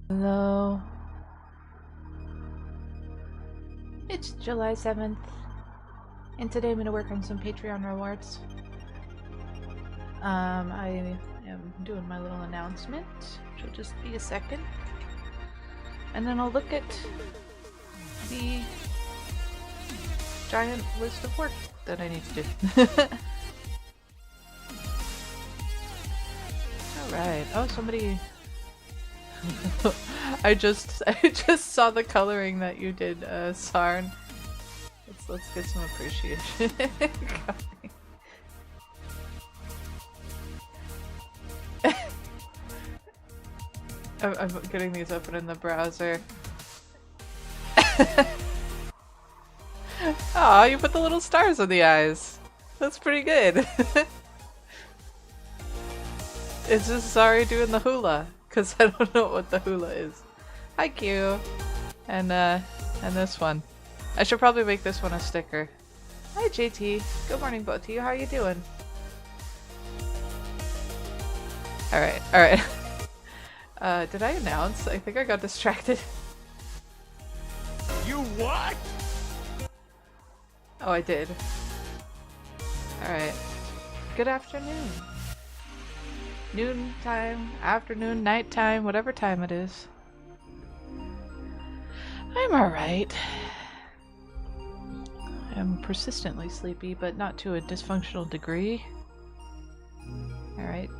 Hello. It's July 7th, and today I'm going to work on some Patreon rewards. I am doing my little announcement, which will just be a second. And then I'll look at the giant list of work that I need to do. Alright. Oh, somebody... I just saw the coloring that you did, Sarn. Let's get some appreciation. I'm getting these open in the browser. Aw, you put the little stars on the eyes. That's pretty good. It's just Sorry doing the hula, because I don't know what the hula is. Hi, Q. And this one. I should probably make this one a sticker. Hi, JT. Good morning, both of you. How are you doing? Alright, alright. Did I announce? I think I got distracted. You what? Oh, I did. Alright. Good afternoon. Noon time, afternoon, night time, whatever time it is. I'm alright. I'm persistently sleepy, but not to a dysfunctional degree. Alright.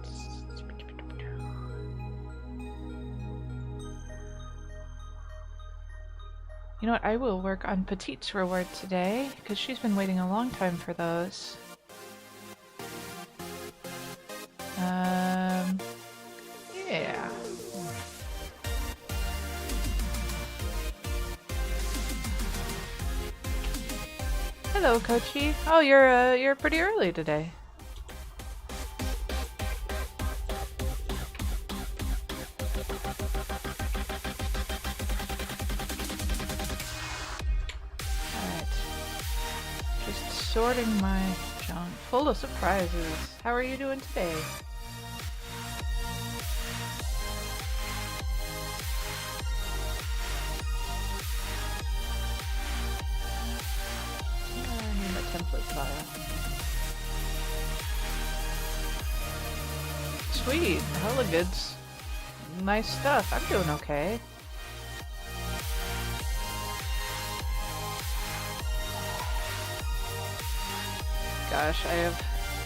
You know what, I will work on Petite's reward today, because she's been waiting a long time for those. Yeah. Hello, Kochi. Oh, you're pretty early today. Alright. Just sorting my junk. Full of surprises. How are you doing today? I need my template file. Sweet. Hella goods. Nice stuff. I'm doing okay. Gosh,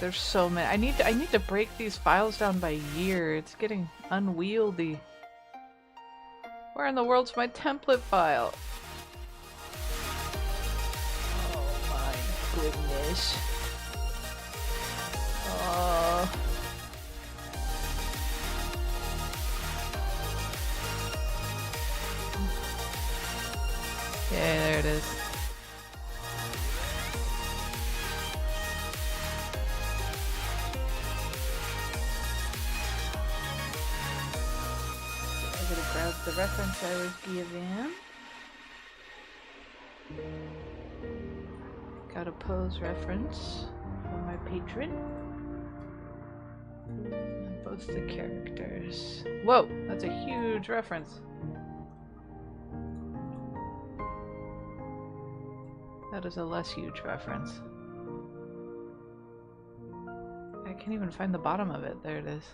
there's so many. I need to break these files down by year. It's getting unwieldy. Where in the world's my template file? Oh my goodness. Oh. Yeah, there it is. I'm gonna grab the reference I was given. Got a pose reference from my patron. And both the characters. Whoa, that's a huge reference. That is a less huge reference. I can't even find the bottom of it. There it is.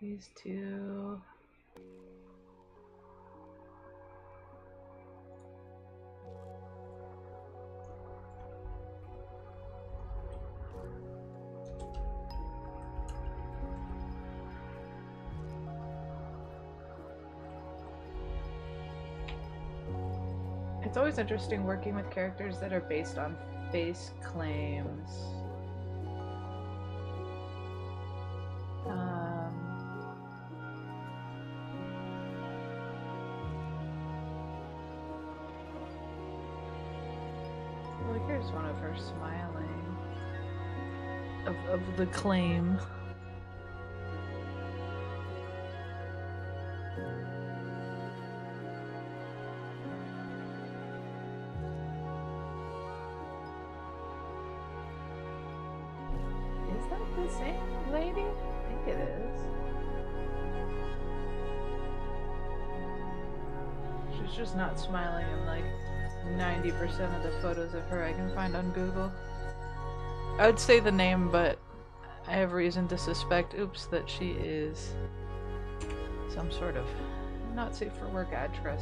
These two. It's always interesting working with characters that are based on face claims. Well, here's one of her smiling. Of the claim. Is that the same lady? I think it is. She's just not smiling in like 90% of the photos of her I can find on Google. I would say the name, but I have reason to suspect, oops, that she is some sort of not safe for work address.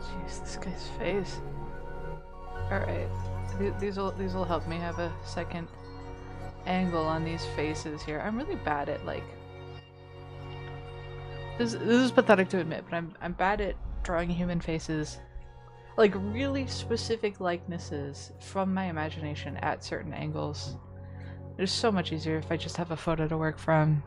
Jeez, this guy's face. Alright, these will help me have a second angle on these faces here. I'm really bad at like this is pathetic to admit, but I'm bad at drawing human faces, like really specific likenesses from my imagination at certain angles. It's so much easier if I just have a photo to work from.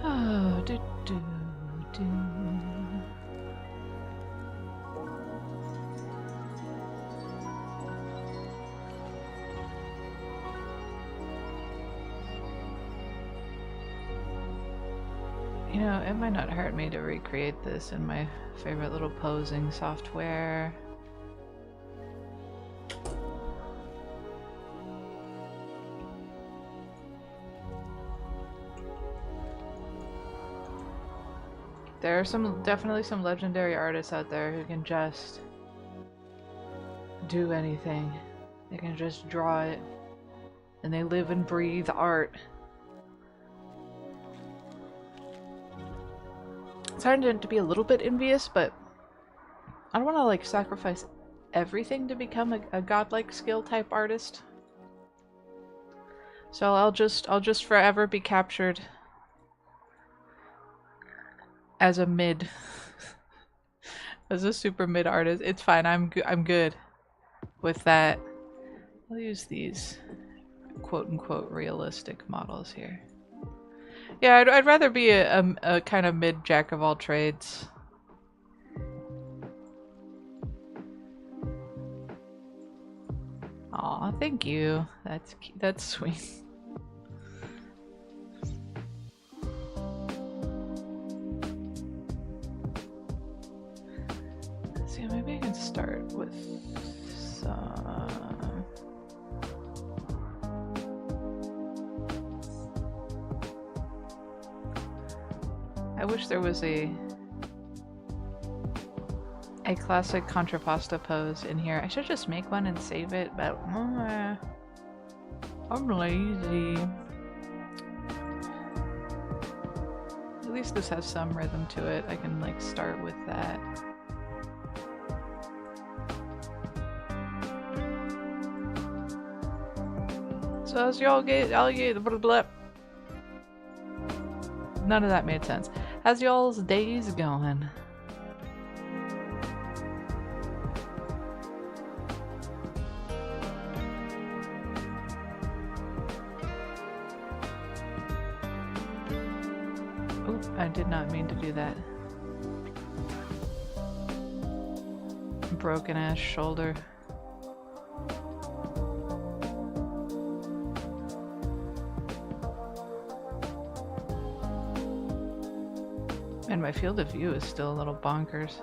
Oh, do do do. You know, it might not hurt me to recreate this in my favorite little posing software. There are definitely some legendary artists out there who can just do anything. They can just draw it, and they live and breathe art. It's starting to be a little bit envious, but I don't want to like sacrifice everything to become a godlike skill type artist. So I'll just forever be captured as a mid, as a super mid artist. It's fine. I'm good with that. I'll use these quote unquote realistic models here. Yeah, I'd rather be a kind of mid jack of all trades. Aw, thank you. That's sweet. See, maybe I can start with some. I wish there was a classic contrapposto pose in here. I should just make one and save it, but I'm lazy. At least this has some rhythm to it. I can like start with that. So as y'all get blah, blah. None of that made sense. How's y'all's days going? I did not mean to do that. Broken ass shoulder. And my field of view is still a little bonkers.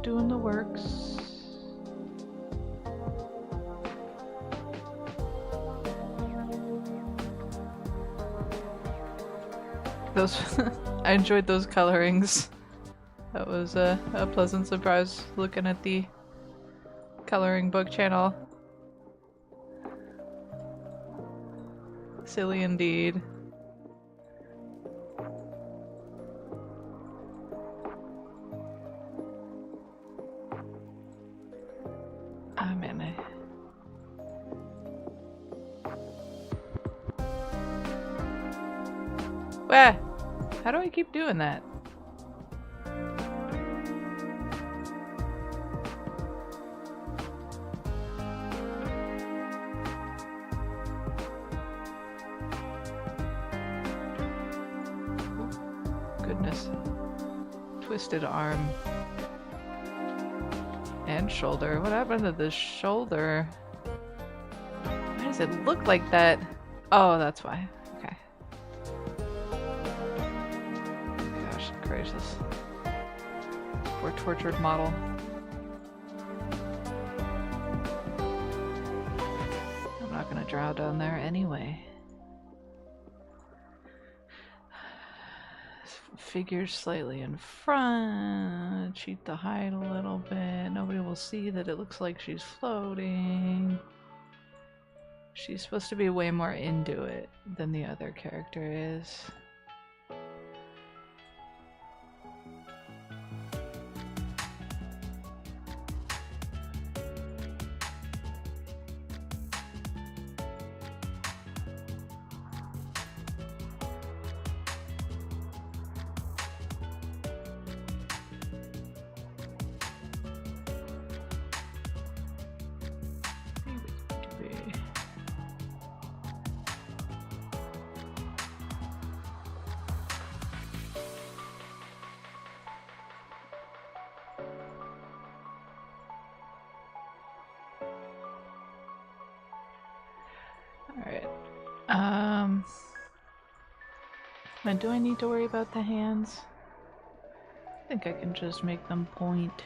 Doing the works. Those I enjoyed those colorings. That was a pleasant surprise looking at the coloring book channel. Silly indeed. I'm in it. Wah! How do I keep doing that? Goodness. Twisted arm. And shoulder. What happened to the shoulder? Why does it look like that? Oh, that's why. Okay. Gosh gracious. Poor tortured model. I'm not gonna draw down there anyway. Figures slightly in front, cheat the height a little bit. Nobody will see that it looks like she's floating. She's supposed to be way more into it than the other character is. And do I need to worry about the hands? I think I can just make them point.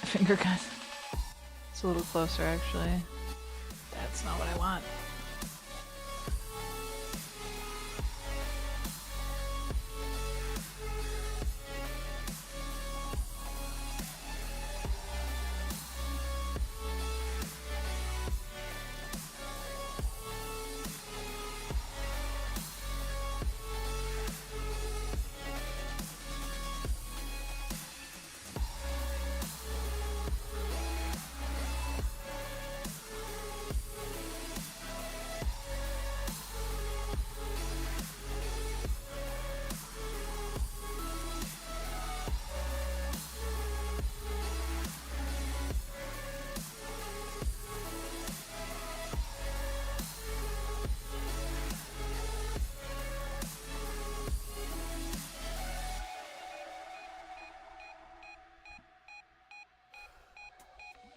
Finger gun. It's a little closer actually. That's not what I want.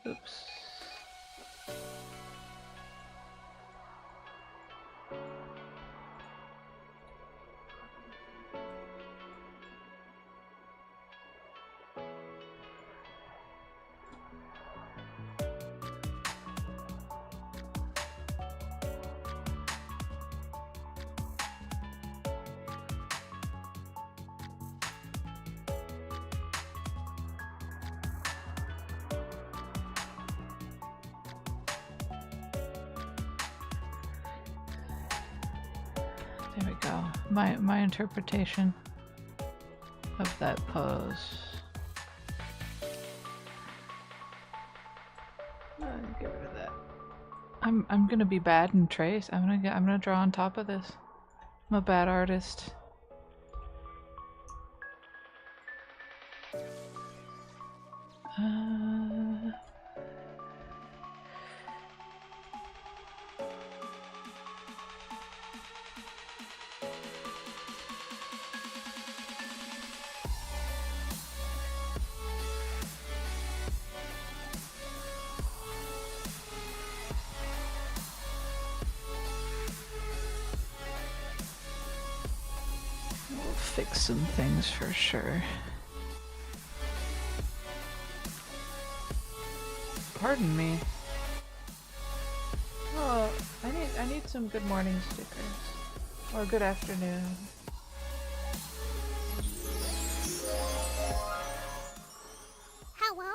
Oops. There we go. My interpretation of that pose. Get rid of that. I'm gonna be bad in trace. I'm gonna draw on top of this. I'm a bad artist. We'll fix some things for sure. Pardon me. Oh, I need some good morning stickers. Or good afternoon. Hello?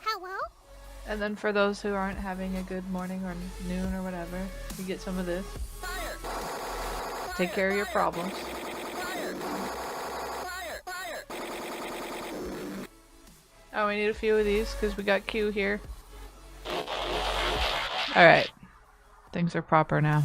Hello? And then for those who aren't having a good morning or noon or whatever, you get some of this. Fire! Take care of your problems. Oh, we need a few of these because we got Q here. Alright. Things are proper now.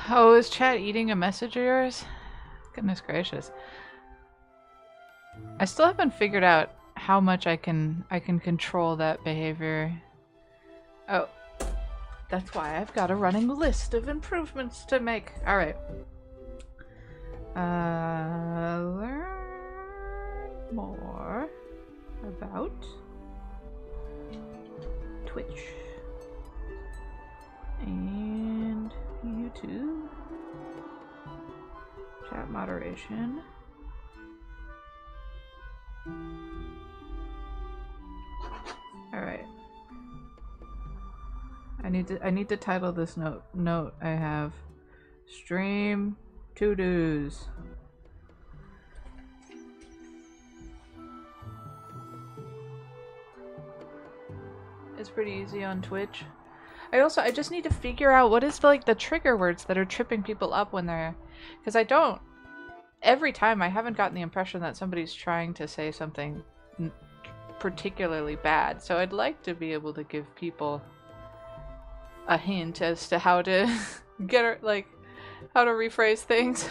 Oh, is chat eating a message of yours? Goodness gracious. I still haven't figured out how much I can control that behavior. Oh. That's why I've got a running list of improvements to make. Alright. Learn more about Twitch and YouTube. Chat moderation. Alright. I need to title this note I have stream to-dos. It's pretty easy on Twitch. I just need to figure out what is like the trigger words that are tripping people up when they're, because every time I haven't gotten the impression that somebody's trying to say something particularly bad. So I'd like to be able to give people a hint as to how to get like how to rephrase things.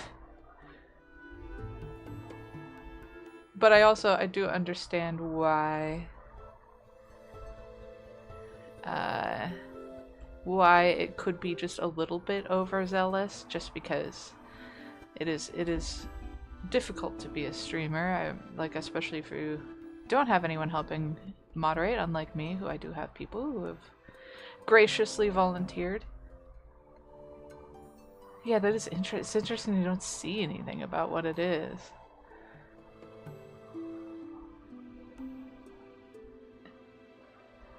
But I do understand why it could be just a little bit overzealous, just because it is difficult to be a streamer. Like, especially if you don't have anyone helping moderate, unlike me, who I do have people who have graciously volunteered. Yeah, that is interesting. It's interesting you don't see anything about what it is.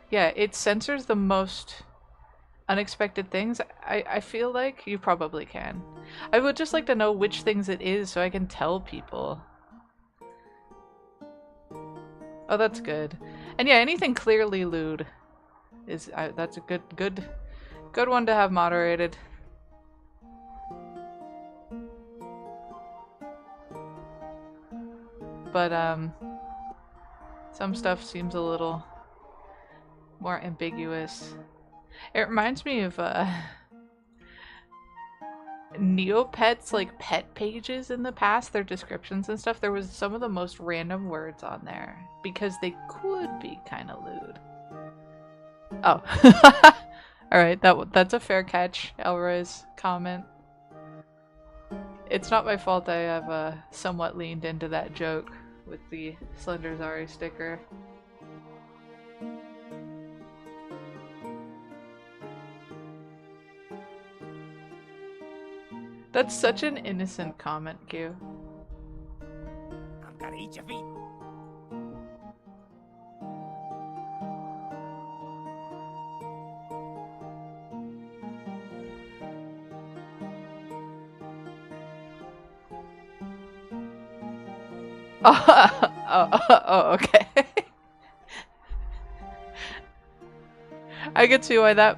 Yeah, it censors the most unexpected things. I feel like you probably can. I would just like to know which things it is so I can tell people. Oh, that's good. And yeah, anything clearly lewd is that's a good one to have moderated. But some stuff seems a little more ambiguous. It reminds me of Neopets, like pet pages in the past, their descriptions and stuff. There was some of the most random words on there because they could be kind of lewd. Oh. Alright, that's a fair catch, Elroy's comment. It's not my fault I have somewhat leaned into that joke with the Slender Zari sticker. That's such an innocent comment, Q. I'm gonna eat your feet. Oh, okay. I could see why that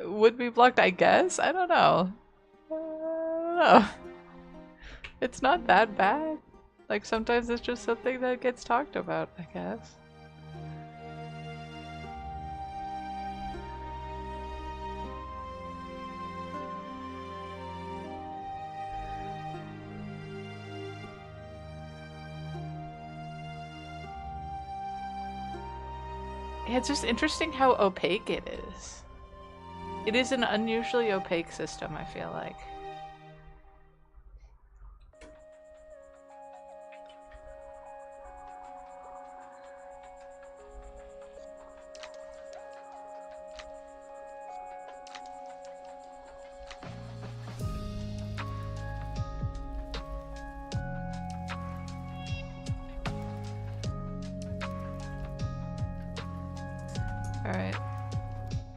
would be blocked, I guess. I don't know. It's not that bad. Like, sometimes it's just something that gets talked about, I guess. Yeah, it's just interesting how opaque it is. It is an unusually opaque system, I feel like. Alright.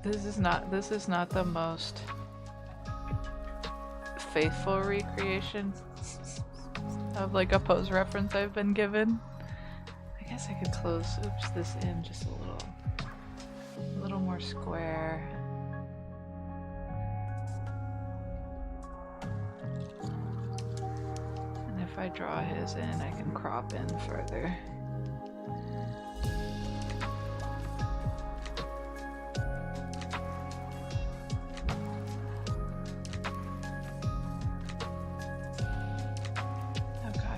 This is not the most faithful recreation of like a pose reference I've been given. I guess I could close this in just a little more square. And if I draw his in, I can crop in further.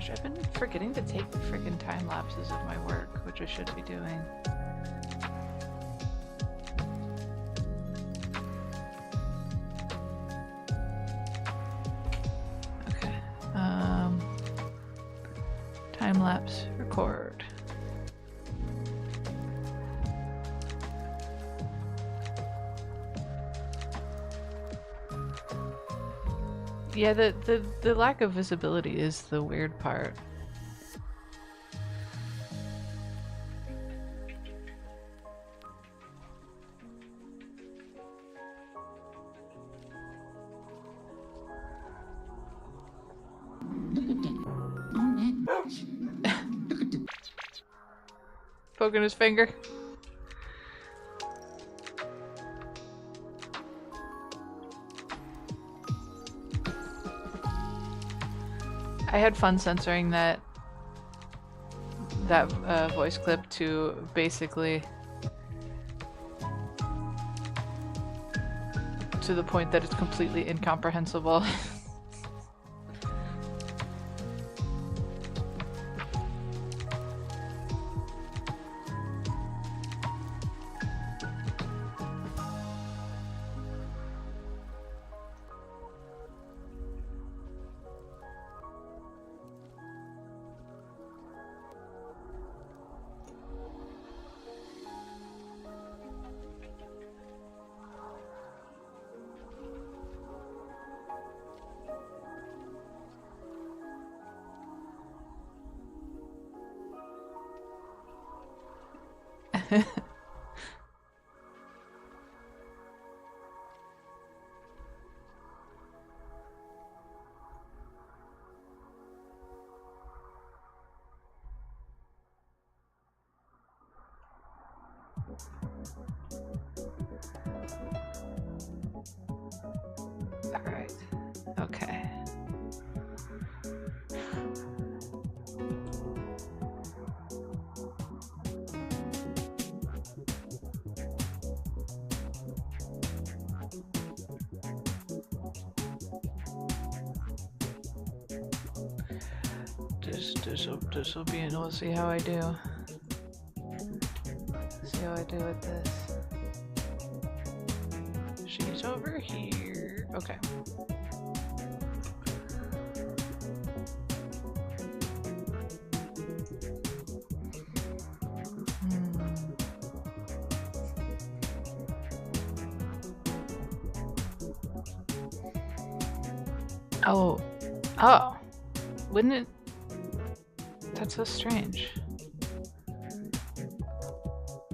Gosh, I've been forgetting to take freaking time lapses of my work, which I should be doing. Okay. Time lapse record. Yeah, the lack of visibility is the weird part. Poking his finger. I had fun censoring that voice clip to basically to the point that it's completely incomprehensible. Alright. Okay. This will be, and we'll see how I do. See how I do with this. She's over here. Okay. Oh. Oh. Wouldn't it? That's so strange.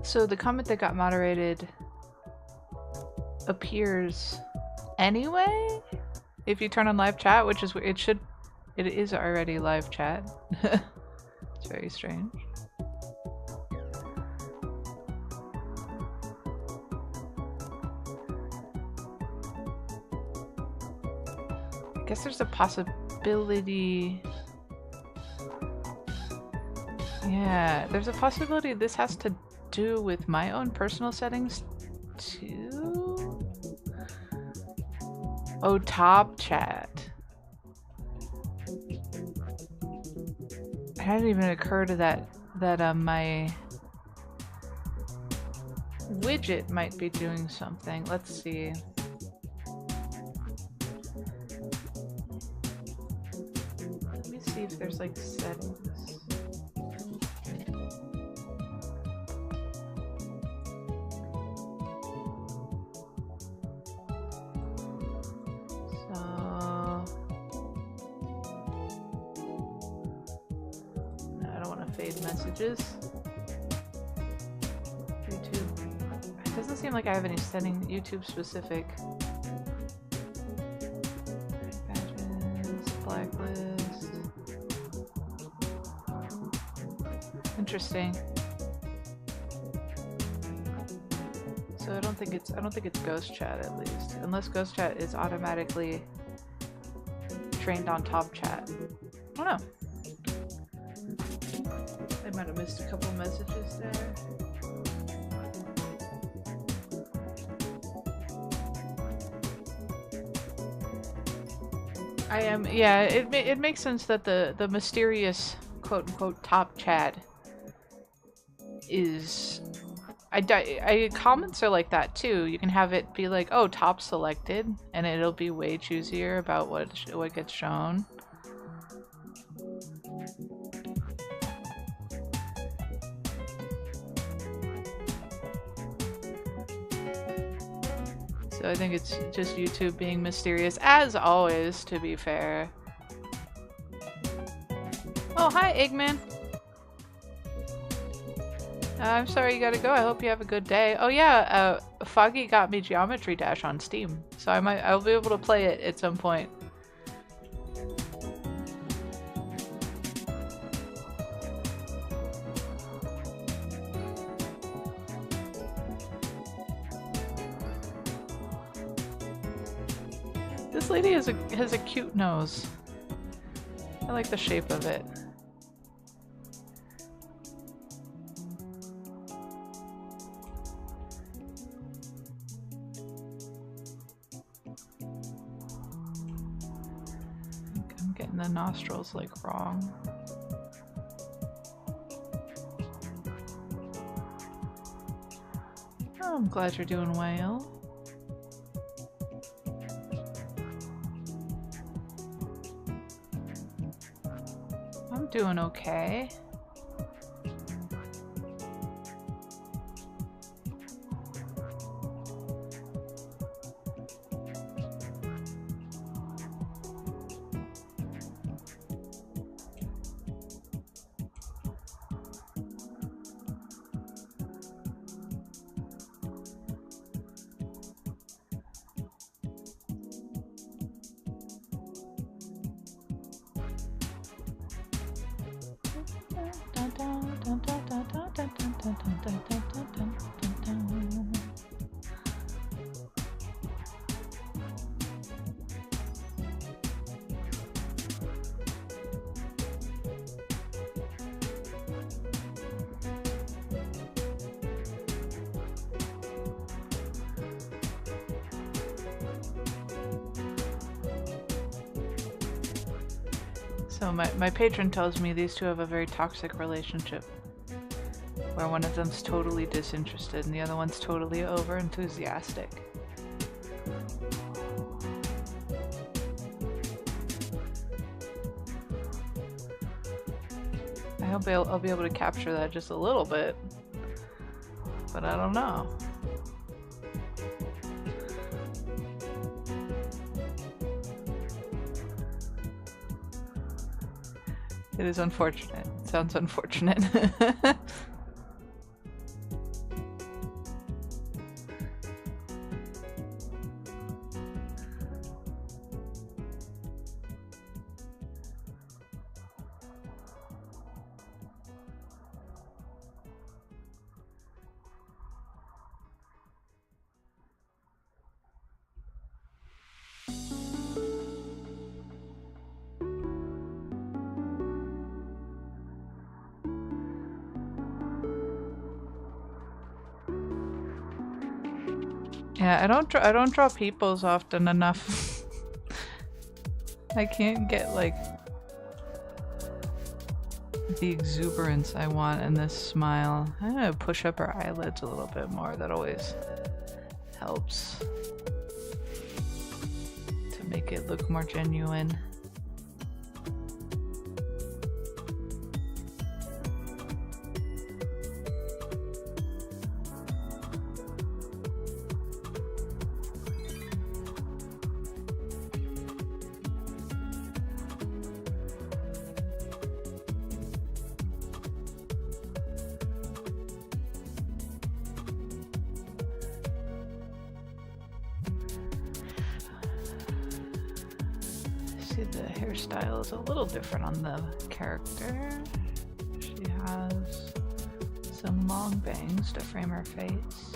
So the comment that got moderated appears anyway if you turn on live chat, which is it is already live chat. It's very strange. I guess there's a possibility. Yeah, there's a possibility this has to do with my own personal settings too. Oh, top chat. It hadn't even occurred to that my widget might be doing something. Let's see. Let me see if there's like settings. Messages. YouTube. It doesn't seem like I have any setting YouTube specific. Badges, blacklist. Interesting. So I don't think it's ghost chat at least, unless ghost chat is automatically trained on top chat. I don't know. I might have missed a couple messages there. I am, yeah, it makes sense that the mysterious quote-unquote top Chad is... comments are like that too. You can have it be like, oh, top selected, and it'll be way choosier about what gets shown. So I think it's just YouTube being mysterious, as always, to be fair. Oh, hi, Eggman. I'm sorry you gotta go. I hope you have a good day. Oh yeah, Foggy got me Geometry Dash on Steam, so I'll be able to play it at some point. This lady has a cute nose. I like the shape of it. I'm getting the nostrils like wrong. Oh, I'm glad you're doing well. I'm doing okay. So my patron tells me these two have a very toxic relationship, where one of them's totally disinterested and the other one's totally over-enthusiastic. I hope I'll be able to capture that just a little bit, but I don't know. It is unfortunate. It sounds unfortunate. Yeah, I don't draw peoples often enough. I can't get like the exuberance I want in this smile. I'm gonna push up her eyelids a little bit more. That always helps to make it look more genuine. The hairstyle is a little different on the character. She has some long bangs to frame her face.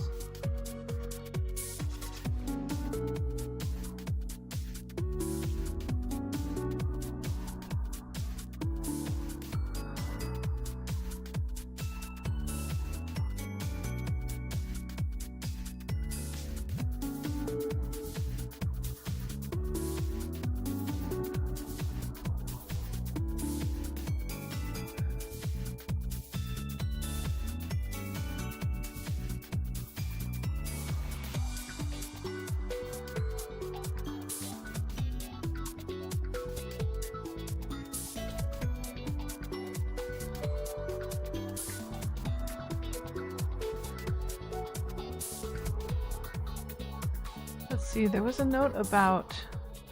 Let's see, there was a note about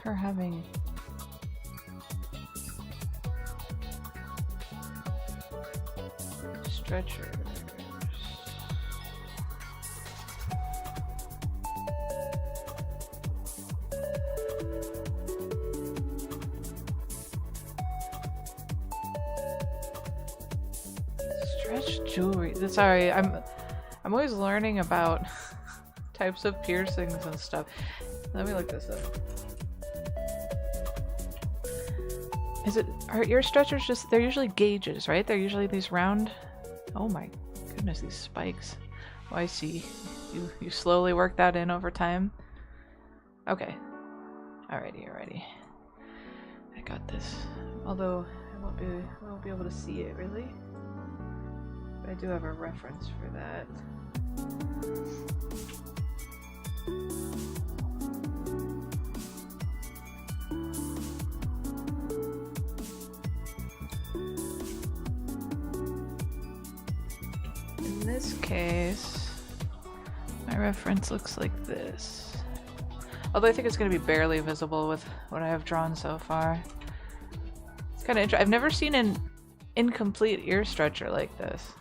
her having stretchers. Stretch jewelry. Sorry, I'm always learning about types of piercings and stuff. Let me look this up. Are ear stretchers just, they're usually gauges, right? They're usually these round. Oh my goodness, these spikes. Oh, I see. You slowly work that in over time. Okay. Alrighty. I got this. Although I won't be able to see it really. But I do have a reference for that. In this case, my reference looks like this. Although I think it's going to be barely visible with what I have drawn so far. It's kind of interesting. I've never seen an incomplete ear stretcher like this.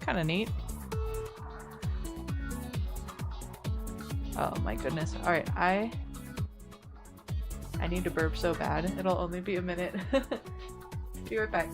Kind of neat. Oh my goodness. Alright, I need to burp so bad. It'll only be a minute. Be right back.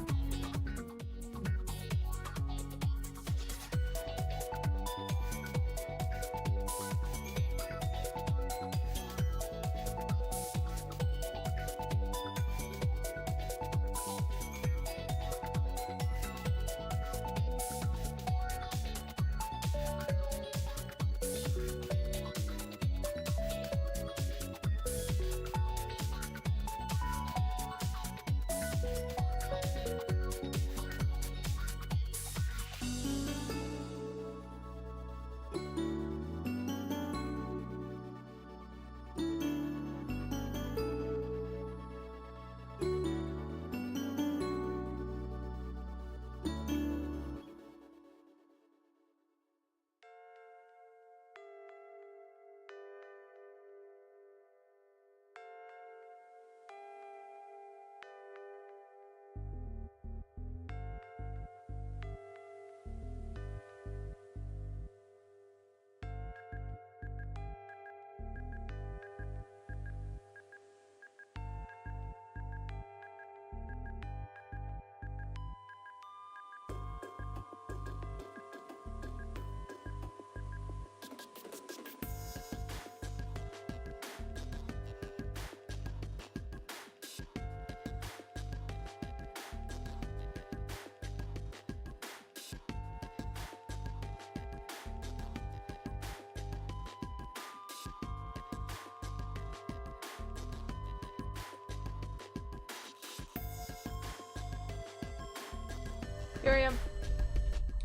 Here I am.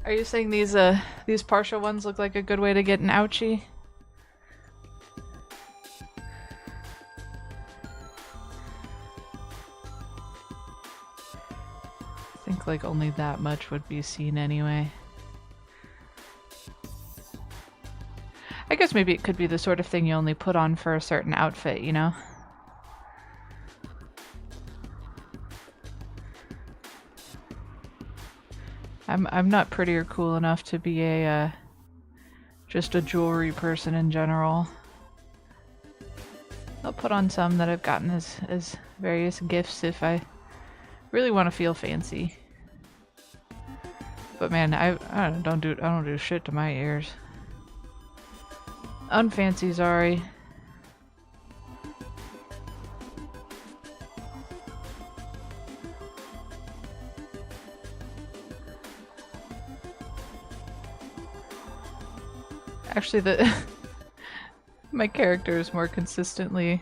Are you saying these partial ones look like a good way to get an ouchie? I think like only that much would be seen anyway. I guess maybe it could be the sort of thing you only put on for a certain outfit, you know? I'm not pretty or cool enough to be a just a jewelry person in general. I'll put on some that I've gotten as various gifts if I really want to feel fancy. But man, I don't do shit to my ears. Unfancy, sorry. Actually, my character is more consistently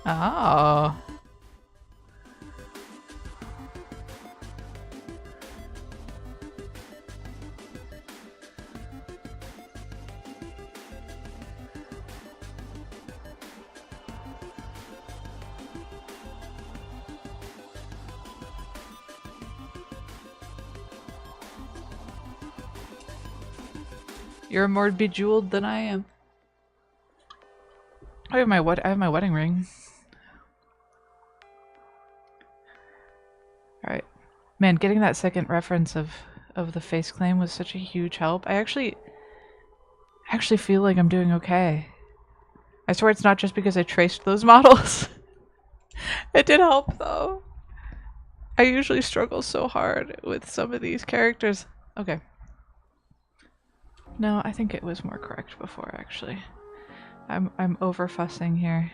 oh. You're more bejeweled than I am. I have my wedding ring. All right, man. Getting that second reference of the face claim was such a huge help. I actually feel like I'm doing okay. I swear it's not just because I traced those models. It did help though. I usually struggle so hard with some of these characters. Okay. No, I think it was more correct before actually. I'm over fussing here.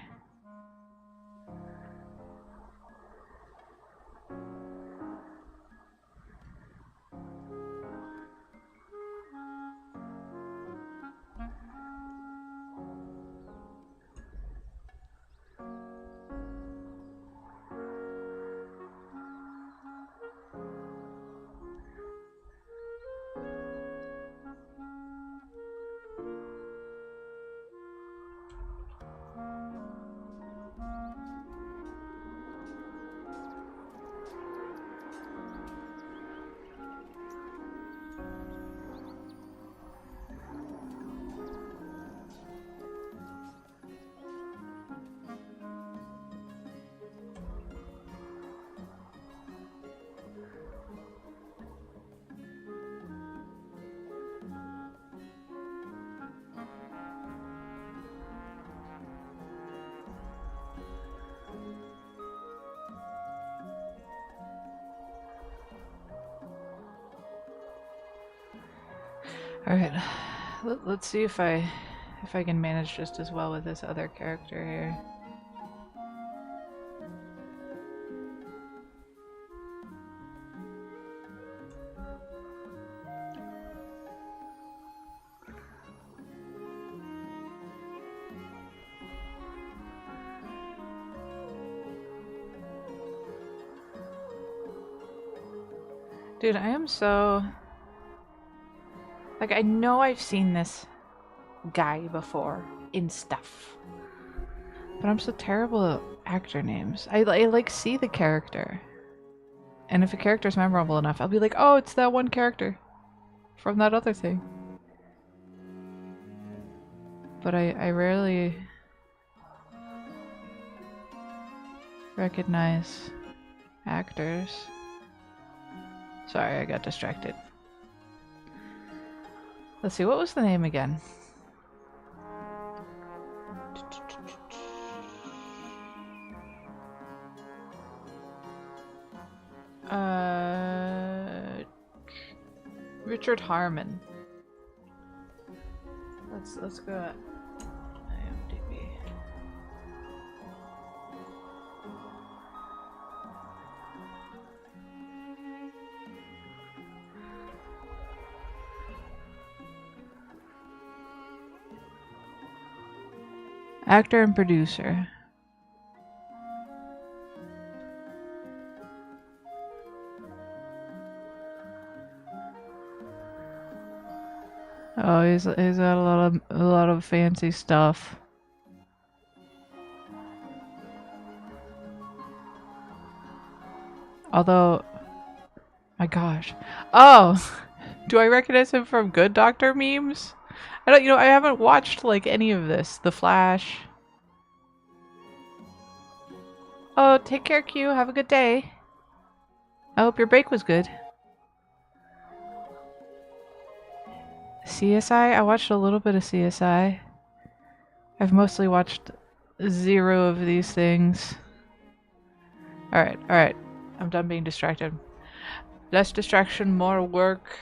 Alright, let's see if I can manage just as well with this other character here. Dude, I am so... Like, I know I've seen this guy before in stuff. But I'm so terrible at actor names. I like, see the character. And if a character's memorable enough, I'll be like, oh, it's that one character from that other thing. But I rarely recognize actors. Sorry, I got distracted. Let's see, what was the name again? Richard Harmon. Let's go at IMDb. Actor and producer. Oh, he's got a lot of fancy stuff. Although, my gosh. Oh, do I recognize him from Good Doctor memes? I don't, I haven't watched like any of this. The Flash. Oh, take care, Q. Have a good day. I hope your break was good. CSI? I watched a little bit of CSI. I've mostly watched 0 of these things. Alright, alright. I'm done being distracted. Less distraction, more work.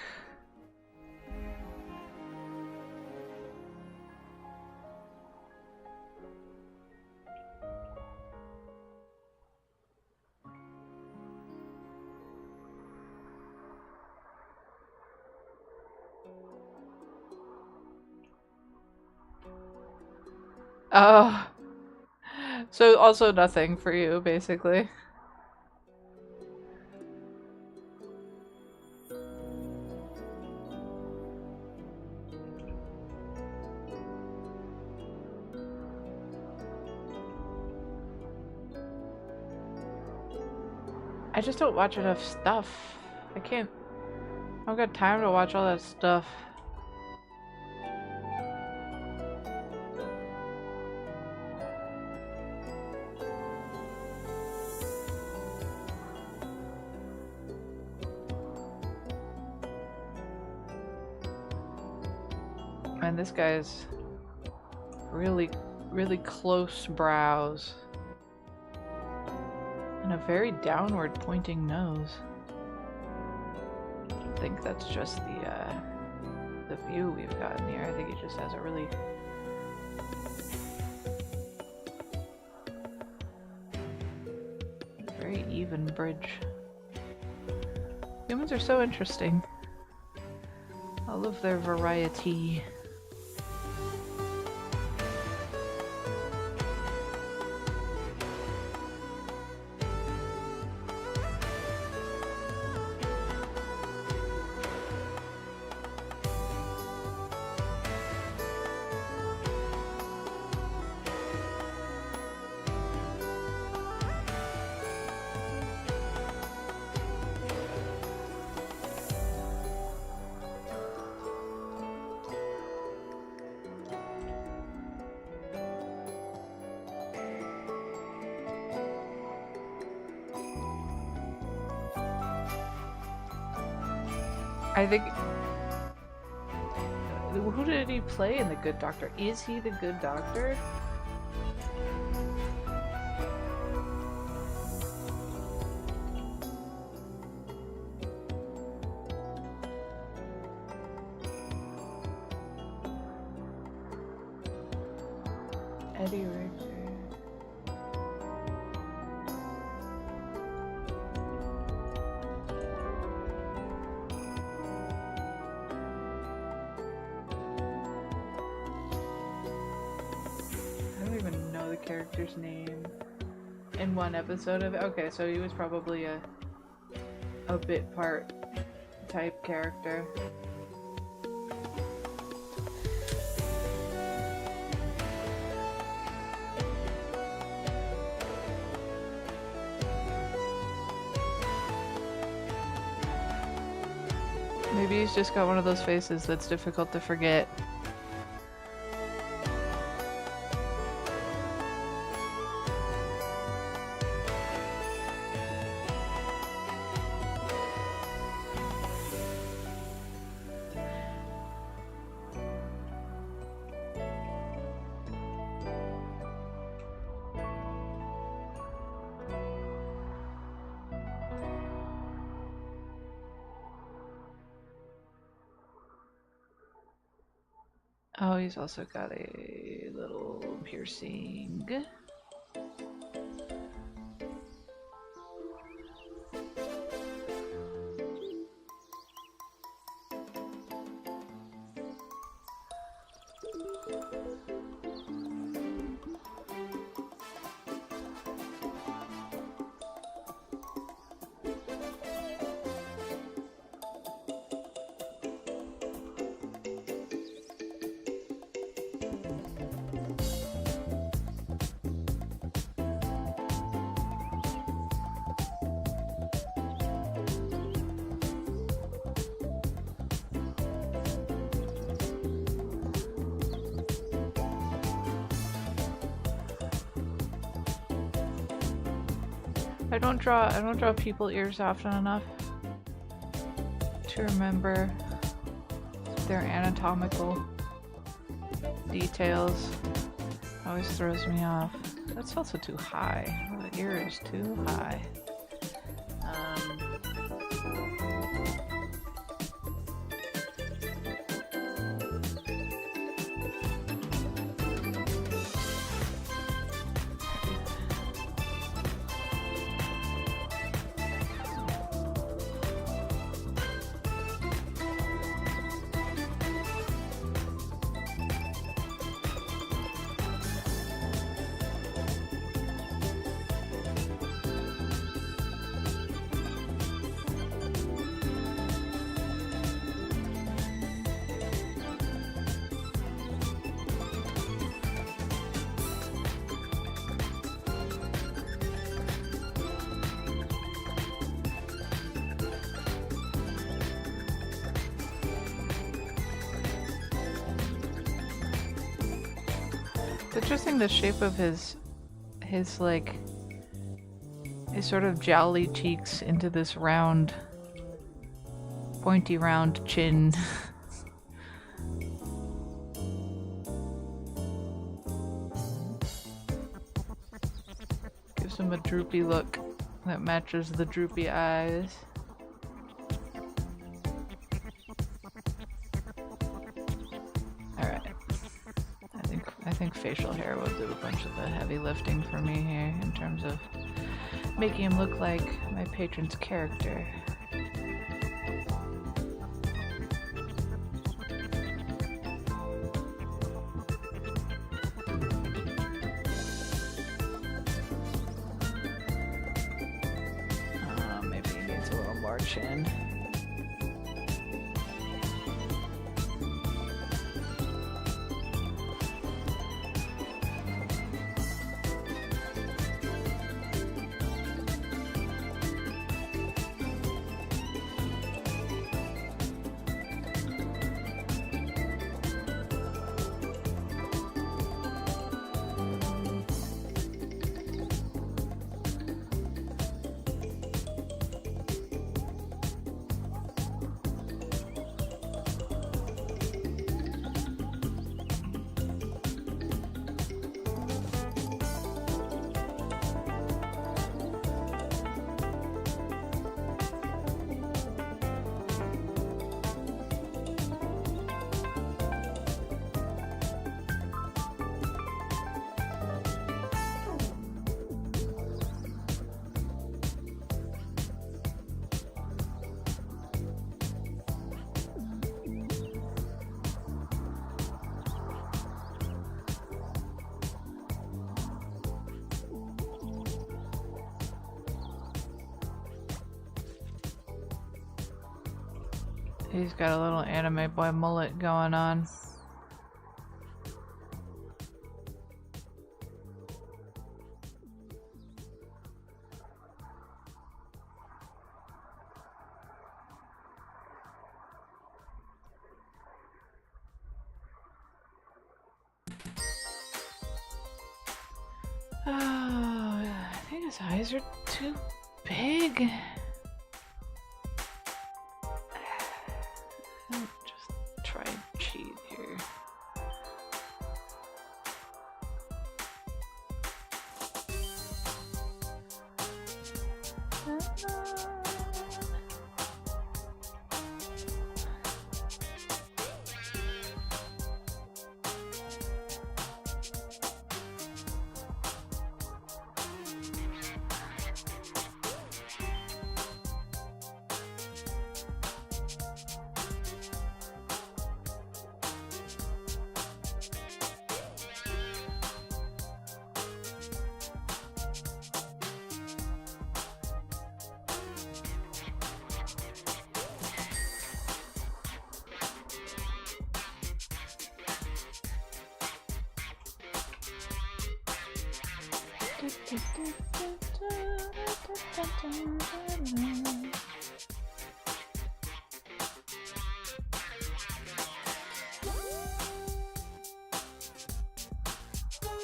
Oh. So also nothing for you, basically. I just don't watch enough stuff. I don't got time to watch all that stuff. And this guy's really, really close brows. And a very downward pointing nose. I think that's just the view we've gotten here. I think he just has a really very even bridge. Humans are so interesting. All of their variety. I think... Who did he play in The Good Doctor? Is he the Good Doctor? Eddie Richter. Character's name in one episode of it. Okay, so he was probably a bit part type character. Maybe he's just got one of those faces that's difficult to forget. Oh, he's also got a little piercing. I don't draw people ears often enough to remember their anatomical details. Always throws me off. That's also too high. Oh, the ear is too high. It's interesting the shape of his like his sort of jowly cheeks into this round, pointy round chin. Gives him a droopy look that matches the droopy eyes. Alright. I think facial hair will do a bunch of the heavy lifting for me here in terms of making him look like my patron's character. Maybe he needs a little more chin. He's got a little anime boy mullet going on. Oh, I think his eyes are too big. Just try and cheat here.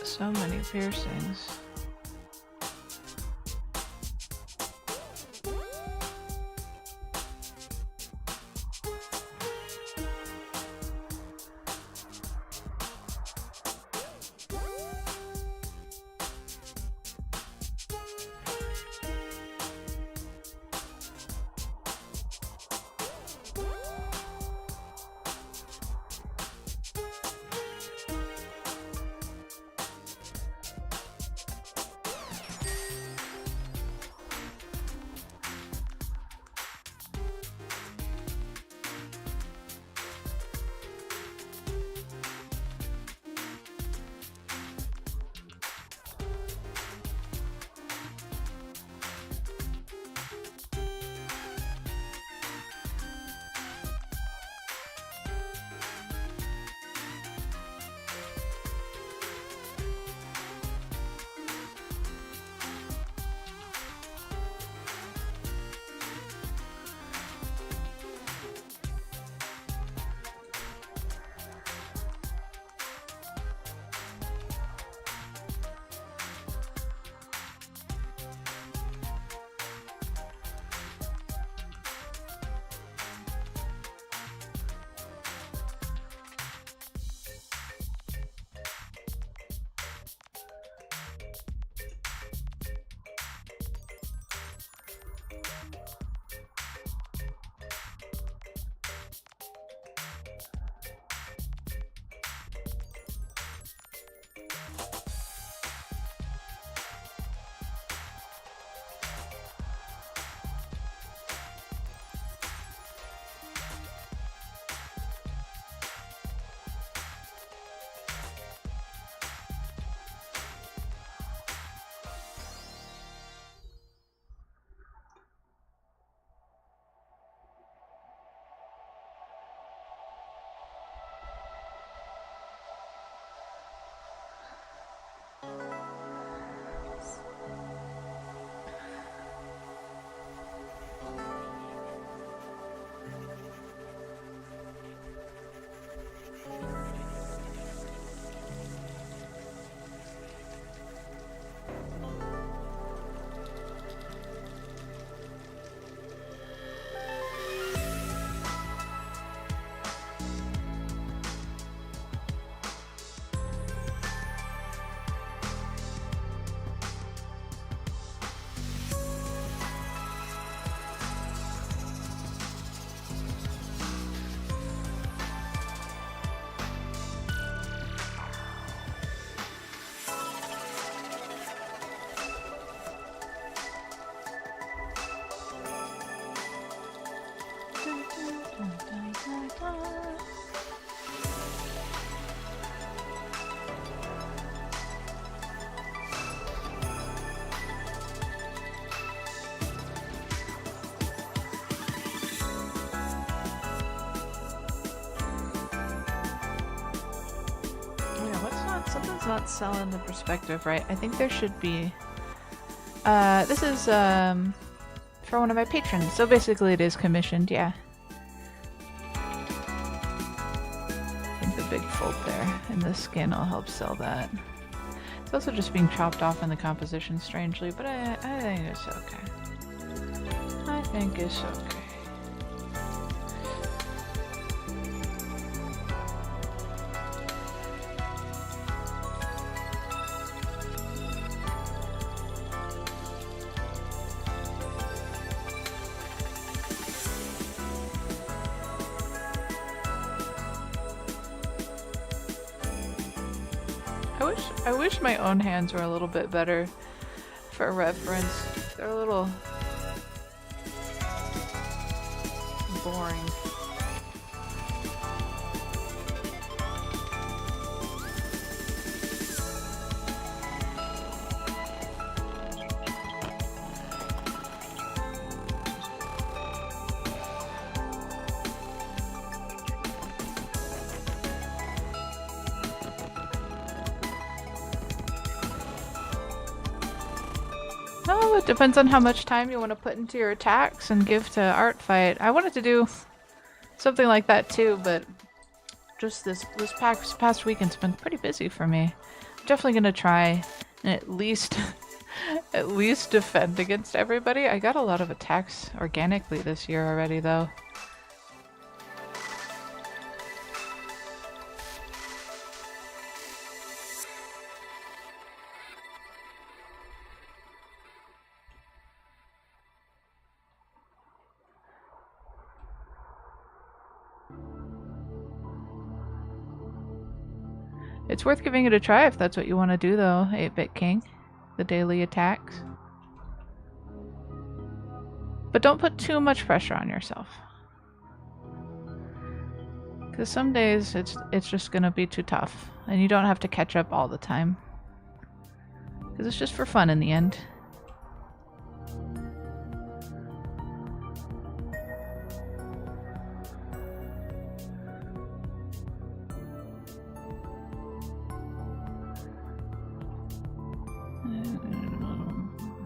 So many piercings. Something's not selling the perspective right. I think there should be. This is for one of my patrons, so basically it is commissioned, yeah. I think the big fold there in the skin will help sell that. It's also just being chopped off in the composition strangely, but I think it's okay. I think it's okay. I wish my own hands were a little bit better for reference. They're a little boring. Oh, it depends on how much time you want to put into your attacks and give to art fight. I wanted to do something like that too, but just this past weekend's been pretty busy for me. I'm definitely gonna try and at least defend against everybody. I got a lot of attacks organically this year already, though. It's worth giving it a try if that's what you want to do, though, 8-Bit King. The daily attacks. But don't put too much pressure on yourself. Because some days it's just going to be too tough. And you don't have to catch up all the time. Because it's just for fun in the end.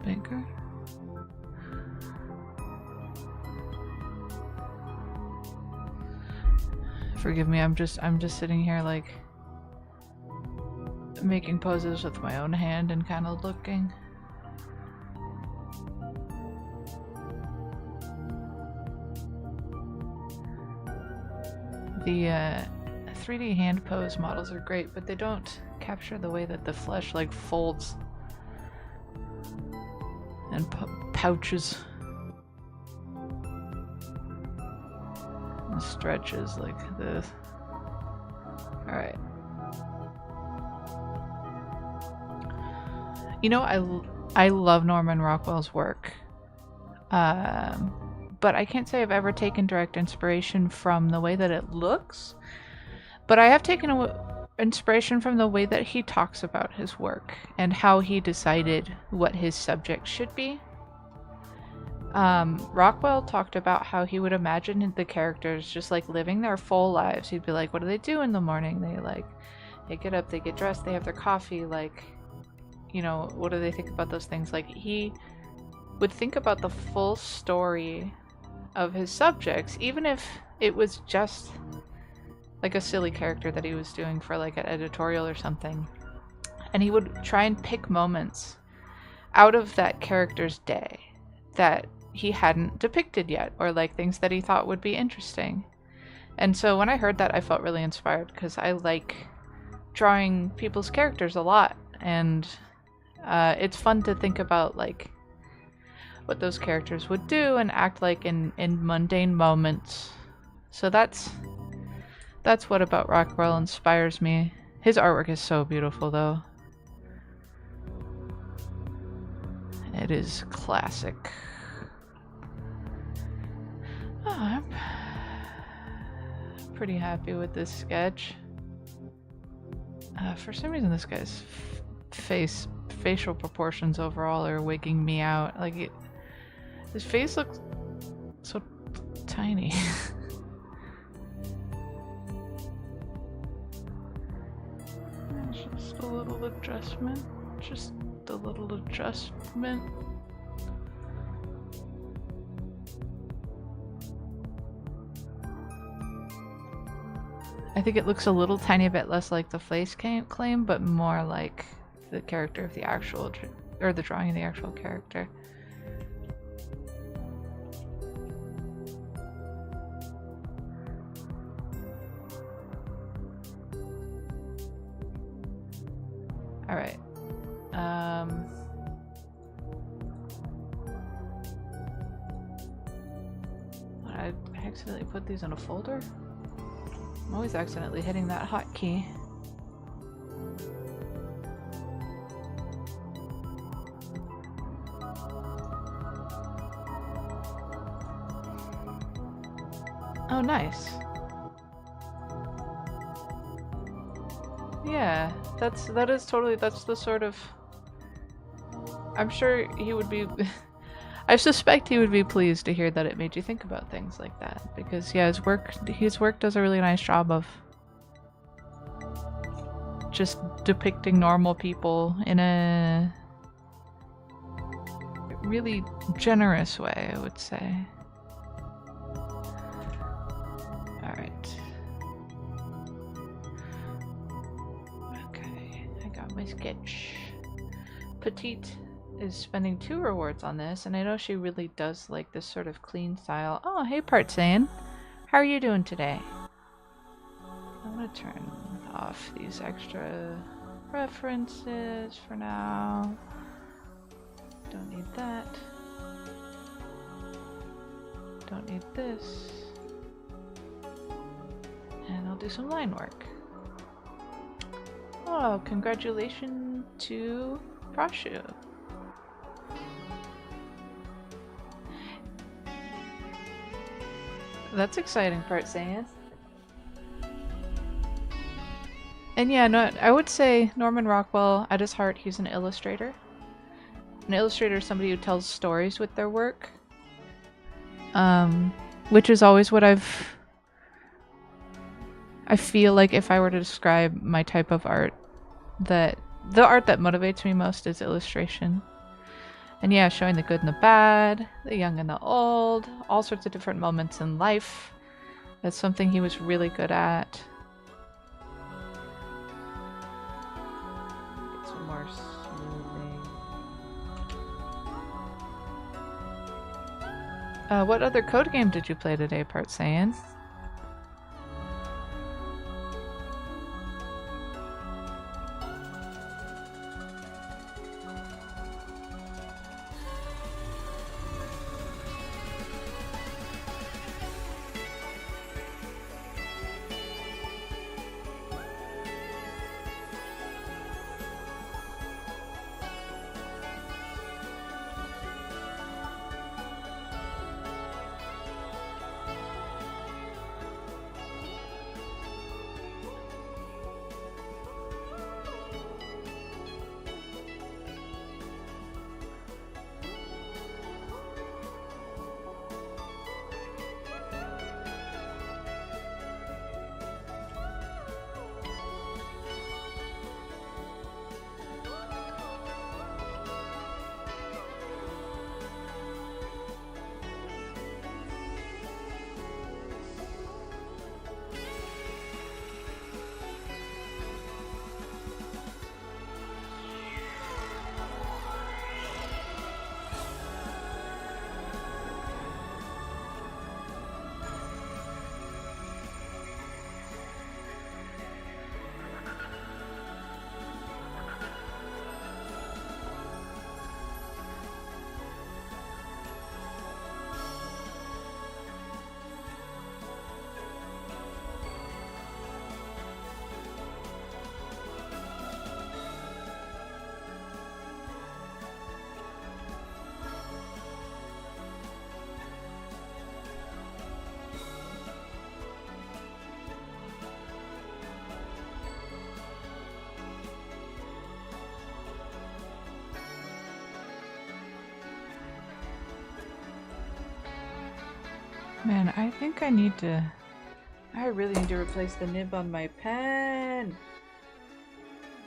Bigger. Forgive me, I'm just sitting here like making poses with my own hand and kind of looking. The 3D hand pose models are great, but they don't capture the way that the flesh like folds and pouches. It stretches like this. Alright. You know, I love Norman Rockwell's work. But I can't say I've ever taken direct inspiration from the way that it looks. But I have taken inspiration from the way that he talks about his work and how he decided what his subject should be. Rockwell talked about how he would imagine the characters just like living their full lives. He'd be like, what do they do in the morning? They get up, they get dressed, they have their coffee, like, you know, what do they think about those things? Like, he would think about the full story of his subjects, even if it was just like a silly character that he was doing for like an editorial or something. And he would try and pick moments out of that character's day that he hadn't depicted yet, or like things that he thought would be interesting. And so when I heard that, I felt really inspired because I like drawing people's characters a lot, and it's fun to think about like what those characters would do and act like in mundane moments. So that's what about Rockwell inspires me. His artwork is so beautiful though. It is classic. Oh, I'm pretty happy with this sketch. For some reason this guy's facial proportions overall are wigging me out. Like, his face looks so tiny. Just a little adjustment. Just a little adjustment. I think it looks a little tiny bit less like the face claim, but more like the character of the actual, or the drawing of the actual character. All right. I accidentally put these in a folder? I'm always accidentally hitting that hotkey. Oh, nice. Yeah, that's the sort of... I'm sure he would be... I suspect he would be pleased to hear that it made you think about things like that, because yeah, his work does a really nice job of just depicting normal people in a really generous way, I would say. Alright. Okay, I got my sketch. Petite is spending 2 rewards on this, and I know she really does like this sort of clean style. Oh, hey Partsayan. How are you doing today? I'm gonna turn off these extra references for now. Don't need that. Don't need this. And I'll do some line work. Oh, congratulations to Prashu. That's exciting, Partsayan. And yeah, no, I would say Norman Rockwell, at his heart, he's an illustrator. An illustrator is somebody who tells stories with their work. Which is always what I feel like if I were to describe my type of art, that the art that motivates me most is illustration. And yeah, showing the good and the bad, the young and the old, all sorts of different moments in life. That's something he was really good at. Get some more smoothing. What other code game did you play today, Partsayan? Man, I think I need to... I really need to replace the nib on my pen.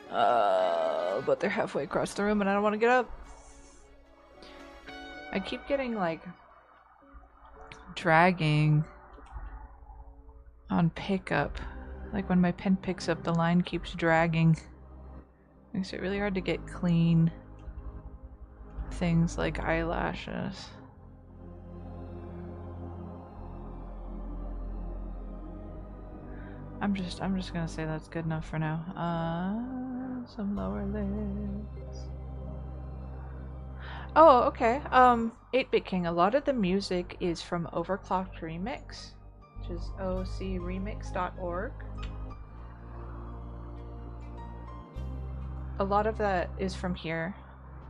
But they're halfway across the room and I don't want to get up. I keep getting like dragging on pickup. Like when my pen picks up, the line keeps dragging. Makes it really hard to get clean things like eyelashes. I'm just gonna say that's good enough for now. Some lower lids. Oh, okay. 8-Bit King. A lot of the music is from Overclocked Remix, which is ocremix.org. A lot of that is from here.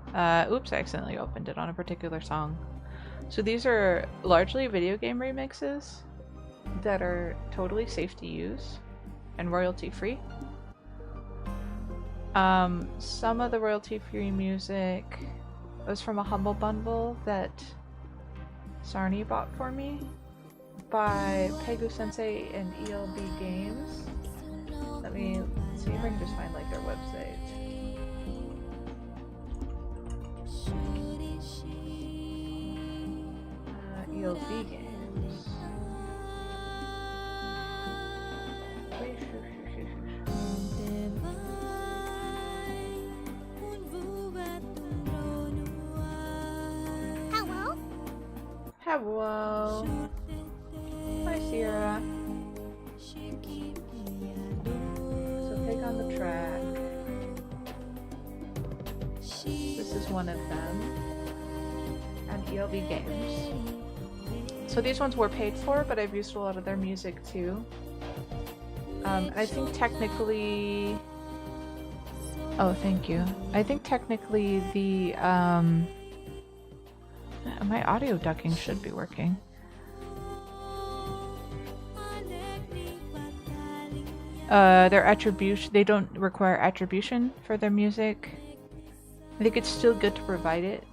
Oops, I accidentally opened it on a particular song. So these are largely video game remixes that are totally safe to use and royalty free. Some of the royalty free music was from a Humble Bundle that Sarni bought for me by Pegu Sensei and ELB Games. Let me see if I can just find like their website. ELB Games. Hello? Hello. Hi, Sierra. So take on the track. This is one of them. And ELB Games. So these ones were paid for, but I've used a lot of their music too. I think technically... Oh, thank you. I think technically the, my audio ducking should be working. Their attribution, they don't require attribution for their music. I think it's still good to provide it.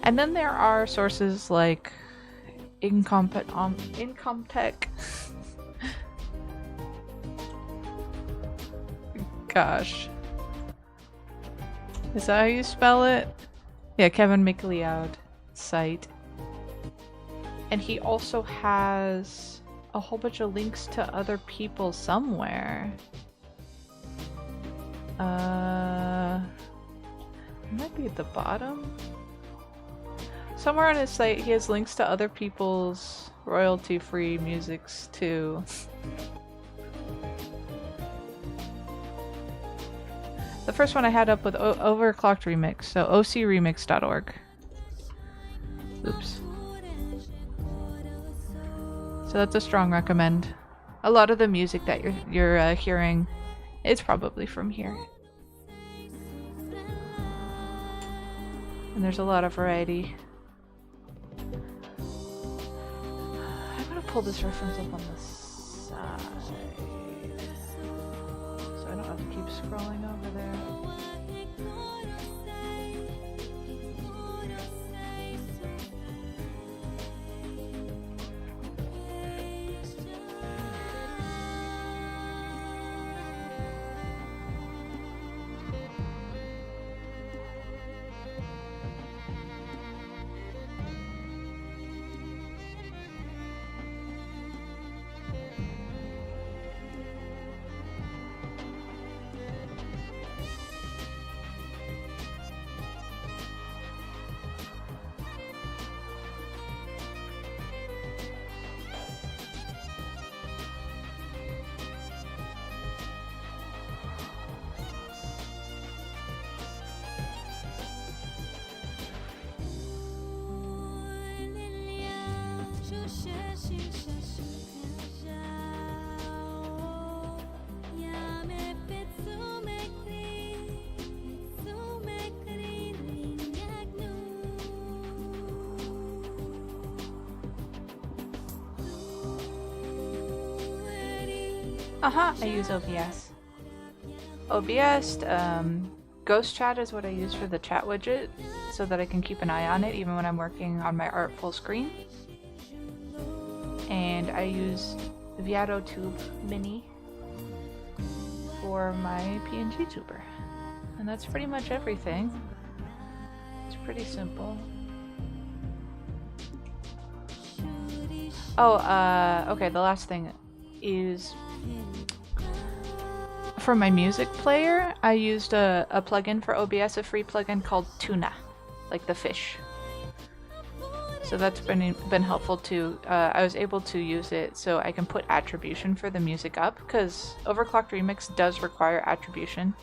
And then there are sources like Incomtech. Gosh. Is that how you spell it? Yeah, Kevin McLeod site. And he also has a whole bunch of links to other people somewhere. It might be at the bottom. Somewhere on his site he has links to other people's royalty-free musics too. The first one I had up with Overclocked Remix, so ocremix.org. Oops. So that's a strong recommend. A lot of the music that you're hearing is probably from here. And there's a lot of variety. I'm gonna pull this reference up on the side, so I don't have to keep scrolling over there. I use OBS. OBS Ghost chat is what I use for the chat widget so that I can keep an eye on it even when I'm working on my art full screen. And I use Viato Tube Mini for my PNG tuber. And that's pretty much everything. It's pretty simple. Oh, okay, the last thing is for my music player, I used a plugin for OBS, a free plugin called Tuna, like the fish. So that's been helpful too. I was able to use it so I can put attribution for the music up, because Overclocked Remix does require attribution.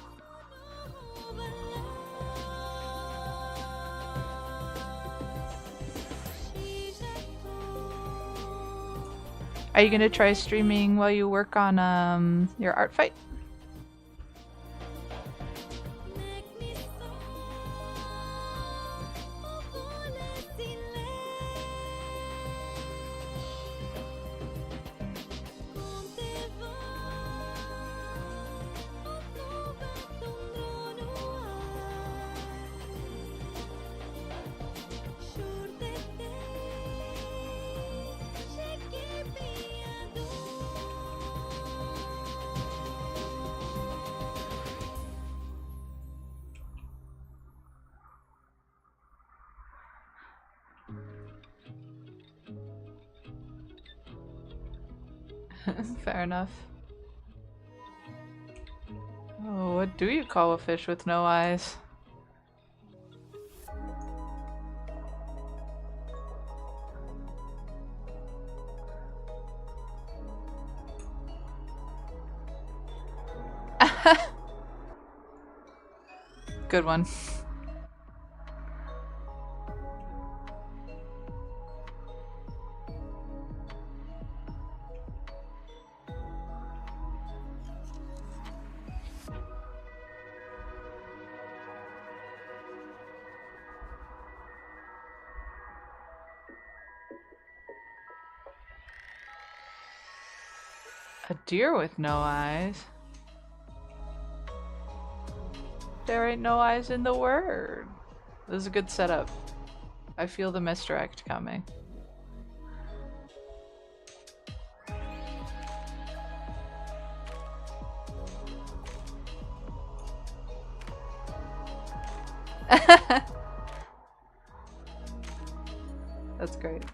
Are you gonna try streaming while you work on your art fight? Fair enough. Oh, what do you call a fish with no eyes? Good one. A deer with no eyes? There ain't no eyes in the word. This is a good setup. I feel the misdirect coming. That's great.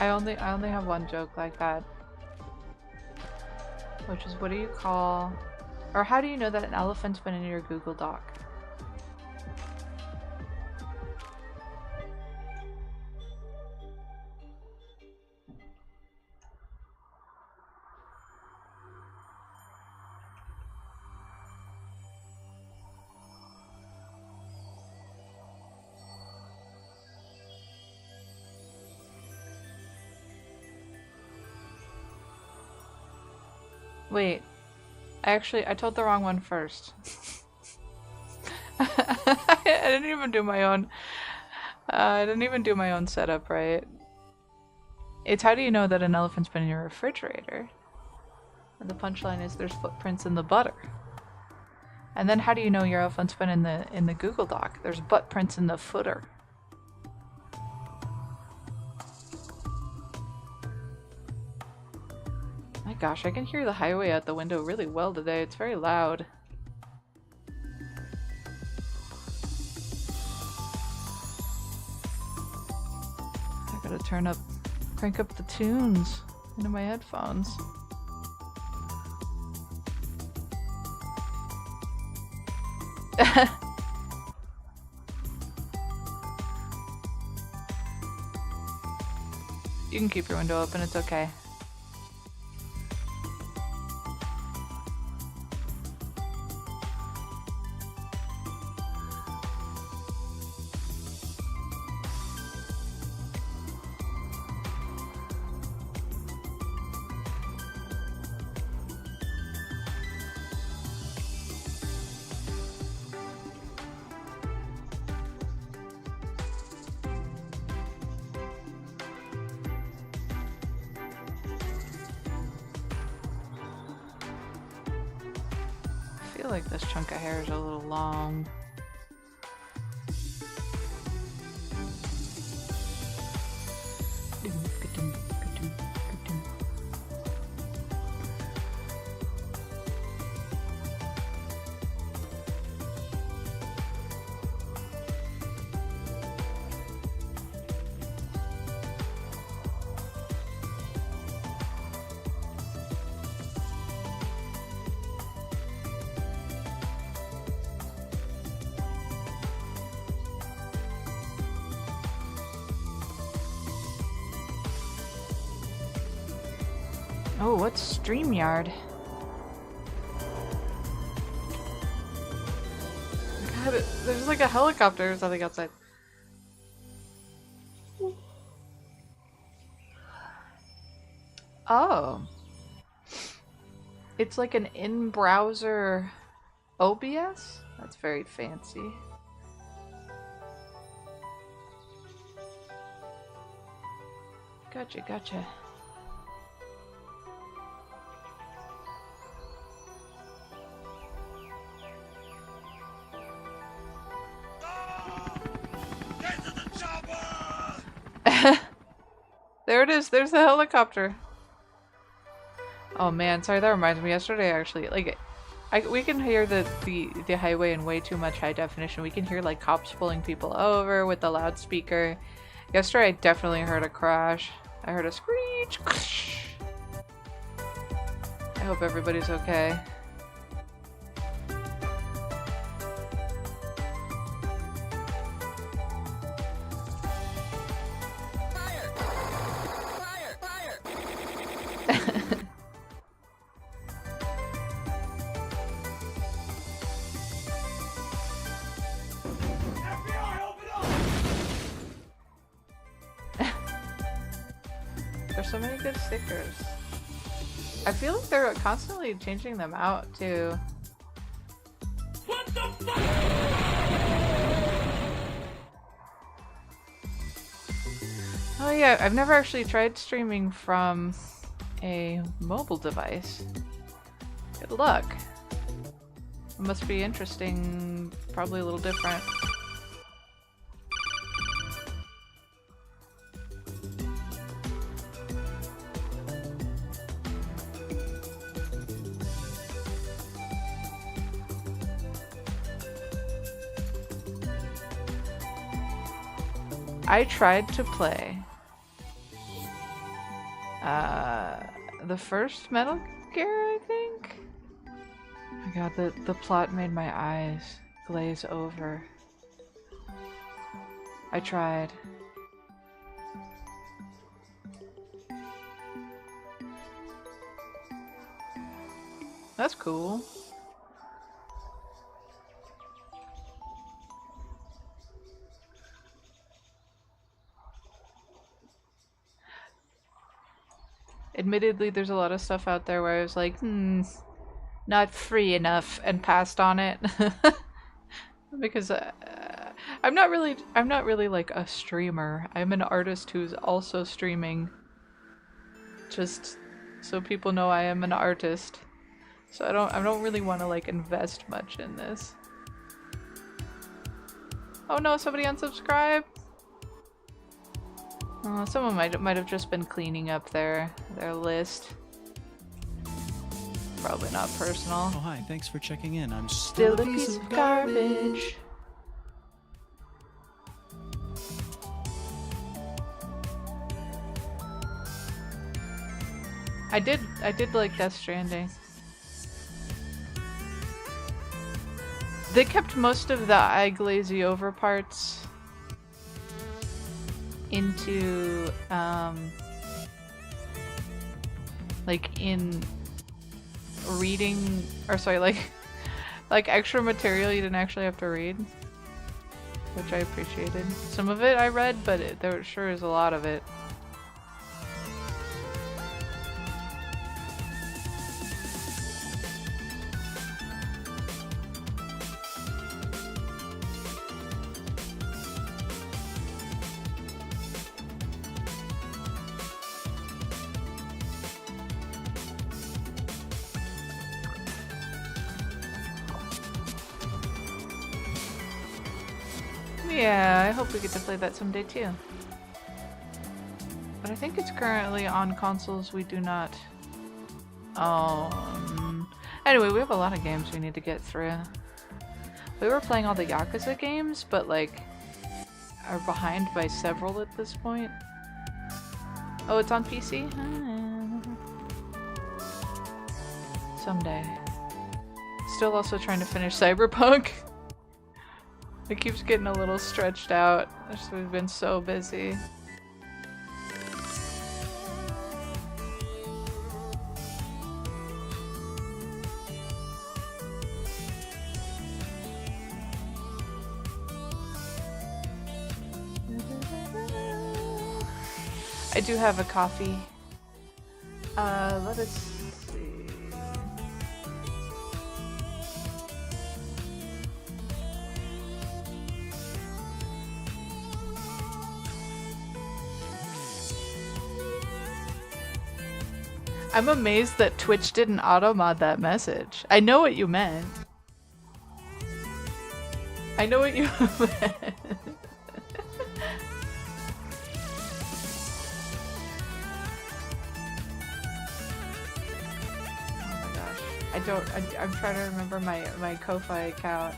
I only have one joke like that. Which is, what do you call, or how do you know that an elephant's been in your Google Doc? Wait, I told the wrong one first. I didn't even do my own. I didn't even do my own setup right. It's, how do you know that an elephant's been in your refrigerator? And the punchline is, there's footprints in the butter. And then how do you know your elephant's been in the Google Doc? There's butt prints in the footer. My gosh, I can hear the highway out the window really well today. It's very loud. I gotta crank up the tunes into my headphones. You can keep your window open, it's okay. I feel like this chunk of hair is a little long. Oh, what's StreamYard? God, there's like a helicopter or something outside. Oh. It's like an in-browser OBS? That's very fancy. Gotcha, gotcha. There it is. There's the helicopter. Oh man, sorry, that reminds me. Yesterday, actually, like, we can hear the highway in way too much high definition. We can hear like cops pulling people over with the loudspeaker. Yesterday, I definitely heard a crash. I heard a screech. I hope everybody's okay. There's so many good stickers. I feel like they're constantly changing them out too. What the fuck? Oh yeah, I've never actually tried streaming from a mobile device. Good luck. It must be interesting, probably a little different. I tried to play the first Metal Gear, I think? Oh my god, the plot made my eyes glaze over. I tried. That's cool. Admittedly, there's a lot of stuff out there where I was like, not free enough, and passed on it. Because I'm not really like a streamer. I'm an artist who's also streaming. Just so people know I am an artist. So I don't really want to like invest much in this. Oh no, somebody unsubscribed. Someone might have just been cleaning up their list. Probably not personal. Oh, hi. Thanks for checking in. I'm Still a piece of garbage. I did like Death Stranding. They kept most of the eye glazy over parts into like in reading, or sorry, like extra material you didn't actually have to read, which I appreciated. Some of it I read, but there sure is a lot of it. Yeah, I hope we get to play that someday too. But I think it's currently on consoles we do not own. Anyway, we have a lot of games we need to get through. We were playing all the Yakuza games, but like are behind by several at this point. Oh, it's on PC? Someday. Still also trying to finish Cyberpunk. It keeps getting a little stretched out. We've been so busy. I do have a coffee. Let us see. I'm amazed that Twitch didn't auto-mod that message. I know what you meant. I know what you meant. I'm trying to remember my Ko-Fi account.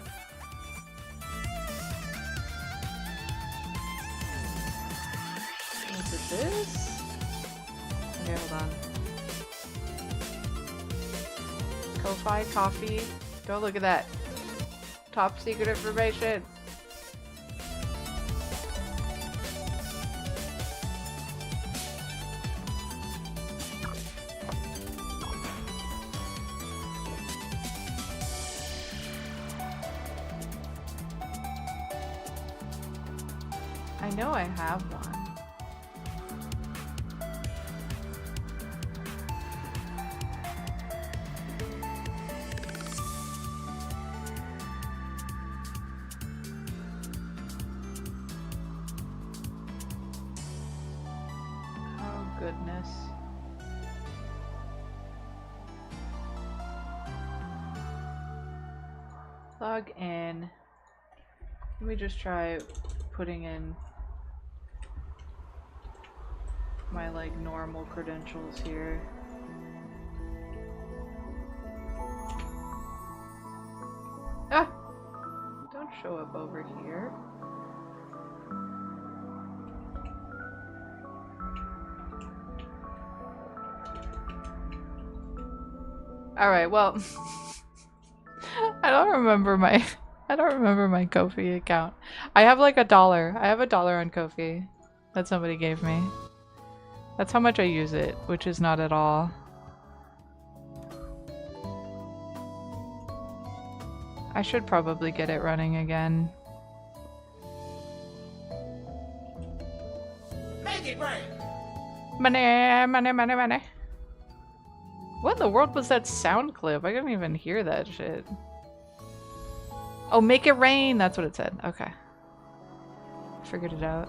Is it this? Okay, hold on. Ko-Fi, coffee. Don't look at that. Top secret information. I know I have one. Oh goodness. Log in. Let me just try putting in my like normal credentials here. Ah! Don't show up over here. Alright, well I don't remember my Ko-fi account. I have like $1. I have $1 on Ko-fi that somebody gave me. That's how much I use it, which is not at all. I should probably get it running again. Make it rain. Money, money, money, money. What in the world was that sound clip? I couldn't even hear that shit. Oh, make it rain! That's what it said. Okay. Figured it out.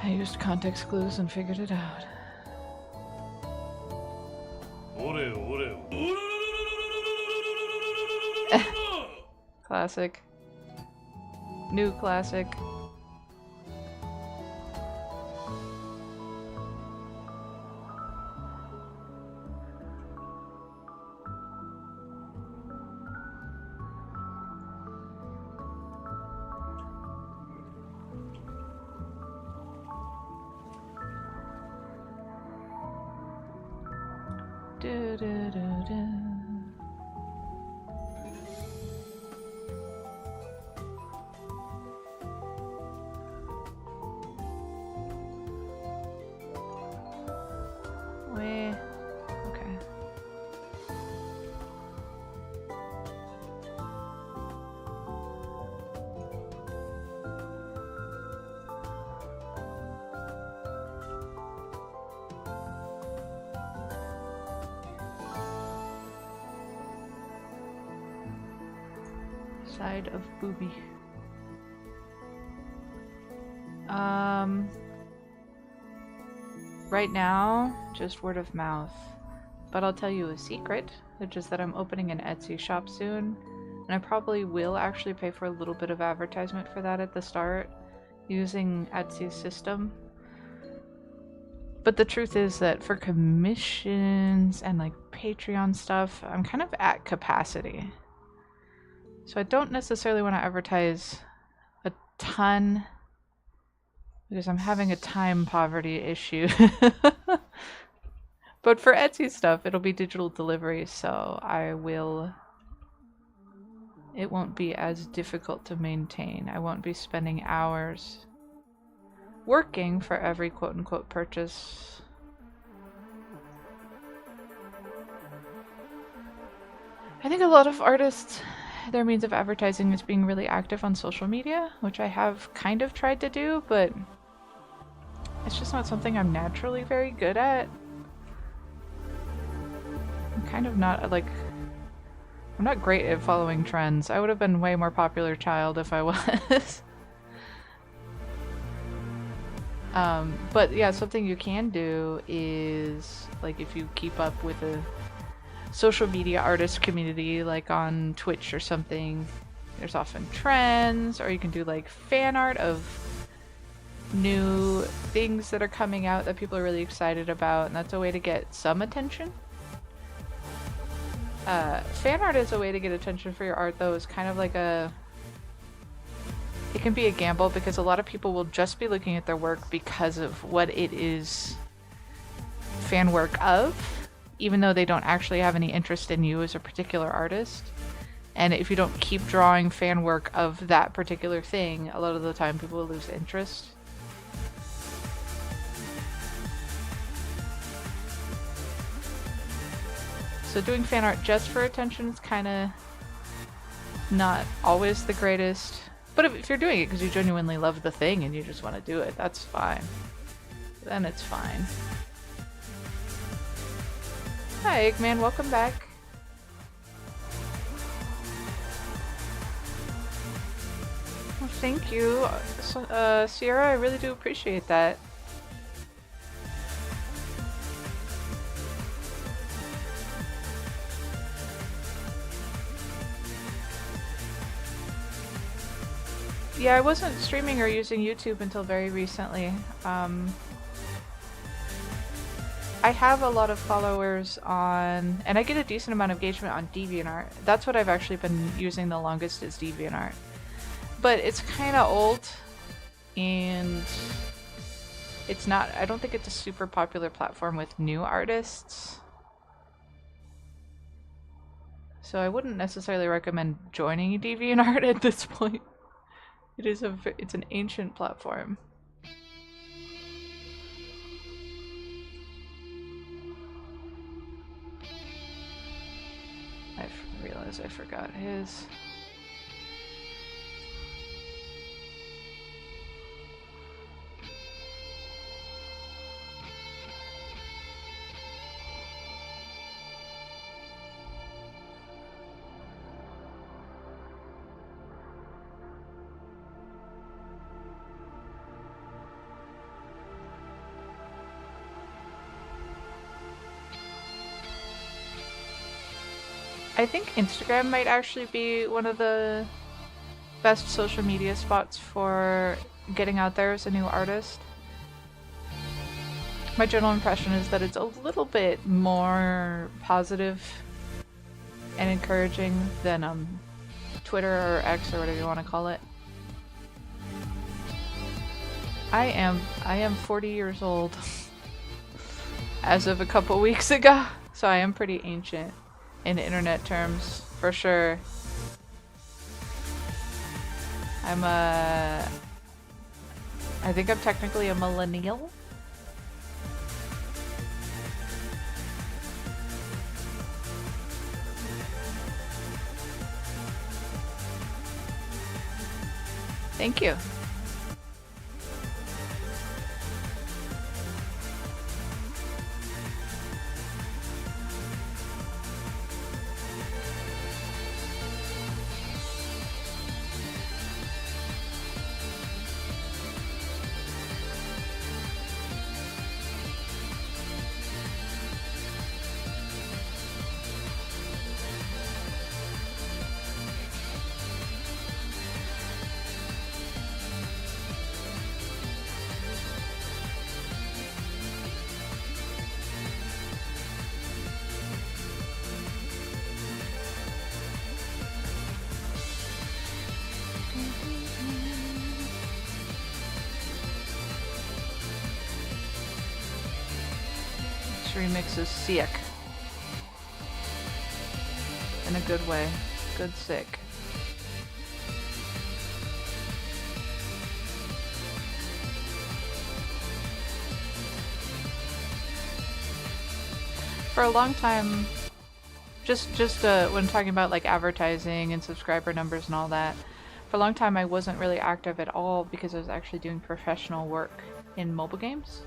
I used context clues and figured it out. Classic. New classic. Wait. Okay. Side of booby. Right now, just word of mouth. But I'll tell you a secret, which is that I'm opening an Etsy shop soon, and I probably will actually pay for a little bit of advertisement for that at the start, using Etsy's system. But the truth is that for commissions and like Patreon stuff, I'm kind of at capacity. So I don't necessarily want to advertise a ton because I'm having a time poverty issue. But for Etsy stuff, it'll be digital delivery, so it won't be as difficult to maintain. I won't be spending hours working for every quote-unquote purchase. I think a lot of artists, their means of advertising is being really active on social media, which I have kind of tried to do, but it's just not something I'm naturally very good at. I'm kind of not, like, I'm not great at following trends. I would have been way more popular child if I was. But yeah, something you can do is, like, if you keep up with a social media artist community, like on Twitch or something, there's often trends, or you can do like fan art of new things that are coming out that people are really excited about, and that's a way to get some attention. Fan art is a way to get attention for your art, though. It's kind of like it can be a gamble because a lot of people will just be looking at their work because of what it is fan work of, even though they don't actually have any interest in you as a particular artist. And if you don't keep drawing fan work of that particular thing, a lot of the time people will lose interest. So doing fan art just for attention is kind of not always the greatest. But if you're doing it because you genuinely love the thing and you just want to do it, that's fine. Then it's fine. Hi, Eggman, welcome back. Well, thank you, Sierra, I really do appreciate that. Yeah, I wasn't streaming or using YouTube until very recently. I have a lot of followers on, and I get a decent amount of engagement on DeviantArt. That's what I've actually been using the longest, is DeviantArt. But it's kind of old, and it's not, I don't think it's a super popular platform with new artists. So I wouldn't necessarily recommend joining DeviantArt at this point. It's an ancient platform. I realized I forgot his. I think Instagram might actually be one of the best social media spots for getting out there as a new artist. My general impression is that it's a little bit more positive and encouraging than Twitter or X or whatever you want to call it. I am 40 years old as of a couple weeks ago, So I am pretty ancient in internet terms, for sure. I think I'm technically a millennial. Thank you. Remix is sick. In a good way. Good sick. For a long time, just when talking about like advertising and subscriber numbers and all that, for a long time I wasn't really active at all because I was actually doing professional work in mobile games.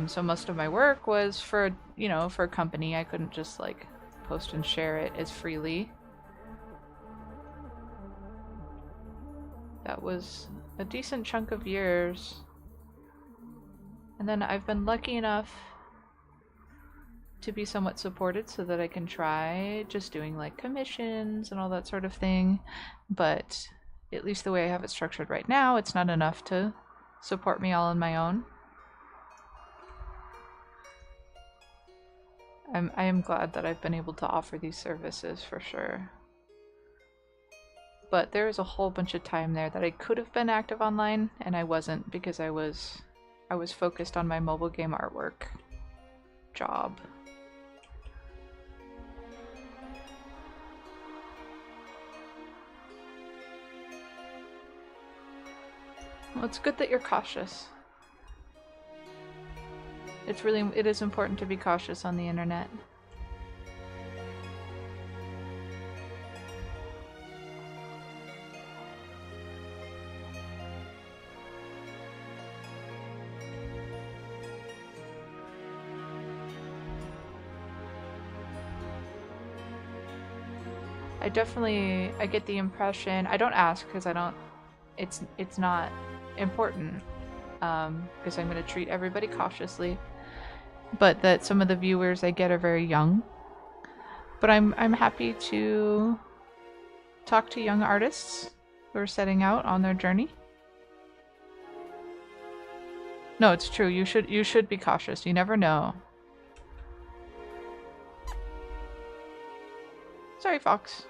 So most of my work was for, you know, for a company. I couldn't just like post and share it as freely. That was a decent chunk of years. And then I've been lucky enough to be somewhat supported so that I can try just doing like commissions and all that sort of thing. But at least the way I have it structured right now, it's not enough to support me all on my own. I am glad that I've been able to offer these services for sure. But there was a whole bunch of time there that I could have been active online and I wasn't because I was focused on my mobile game artwork job. Well, it's good that you're cautious. It is important to be cautious on the internet. I get the impression, I don't ask because I don't, it's not important, because I'm going to treat everybody cautiously. But that some of the viewers I get are very young. But I'm happy to talk to young artists who are setting out on their journey. No, it's true. You should be cautious. You never know. Sorry, Fox.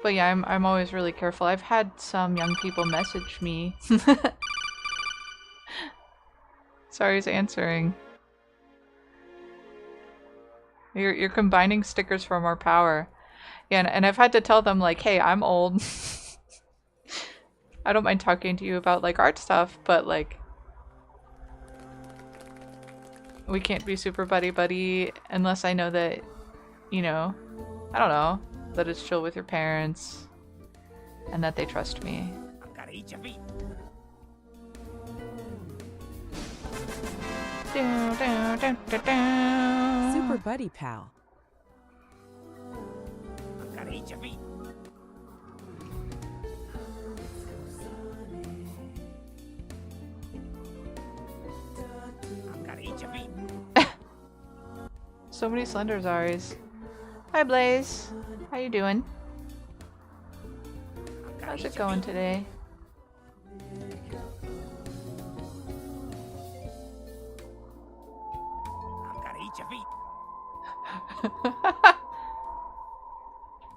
But yeah, I'm always really careful. I've had some young people message me. Sorry's answering. You're combining stickers for more power. Yeah, and I've had to tell them like, hey, I'm old. I don't mind talking to you about like art stuff, but like we can't be super buddy unless I know that, you know, I don't know, that it's chill with your parents and that they trust me. I'm gonna eat your feet. Super Buddy Pal. I'm gonna eat your feet. I'm gonna eat your feet. So many slender Zaris. Hi Blaze. How you doing? How's it going today? I'm gonna eat your feet.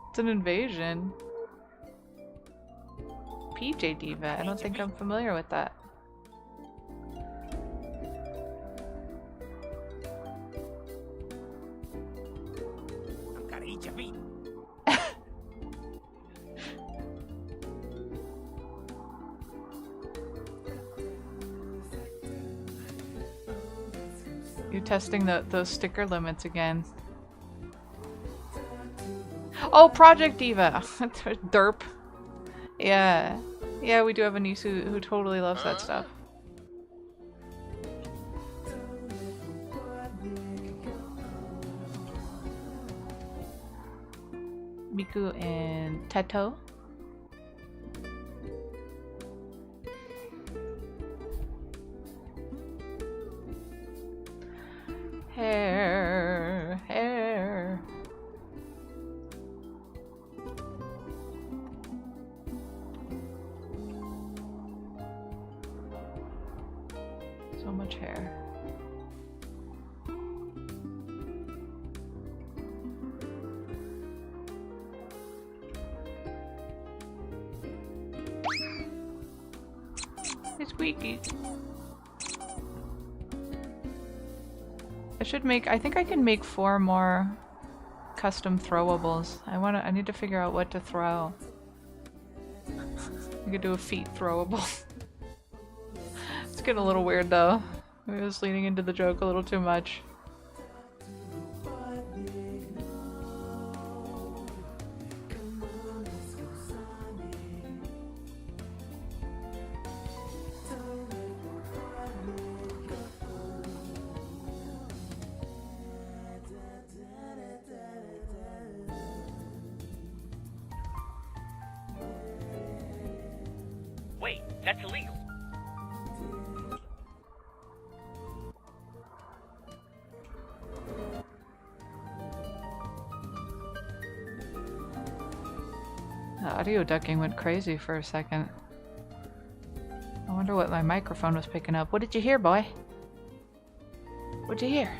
It's an invasion. PJ Diva. I don't think I'm familiar with that. eat your feet. You're testing those sticker limits again. Oh, Project Diva! Derp. Yeah. Yeah, we do have a niece who totally loves that stuff. Miku and Teto. Hair, hair. So much hair. It's squeaky. I think I can make 4 more custom throwables. I need to figure out what to throw. I could do a feet throwable. It's getting a little weird though. I was leaning into the joke a little too much. Wait, that's illegal. The audio ducking went crazy for a second. I wonder what my microphone was picking up. What did you hear, boy? What'd you hear?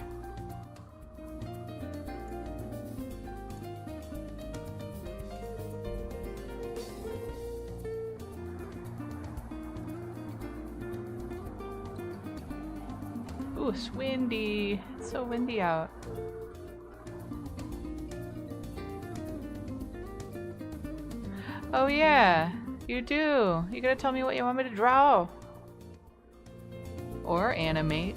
Ooh, it's windy. It's so windy out. Oh yeah, you do. You gotta tell me what you want me to draw. Or animate.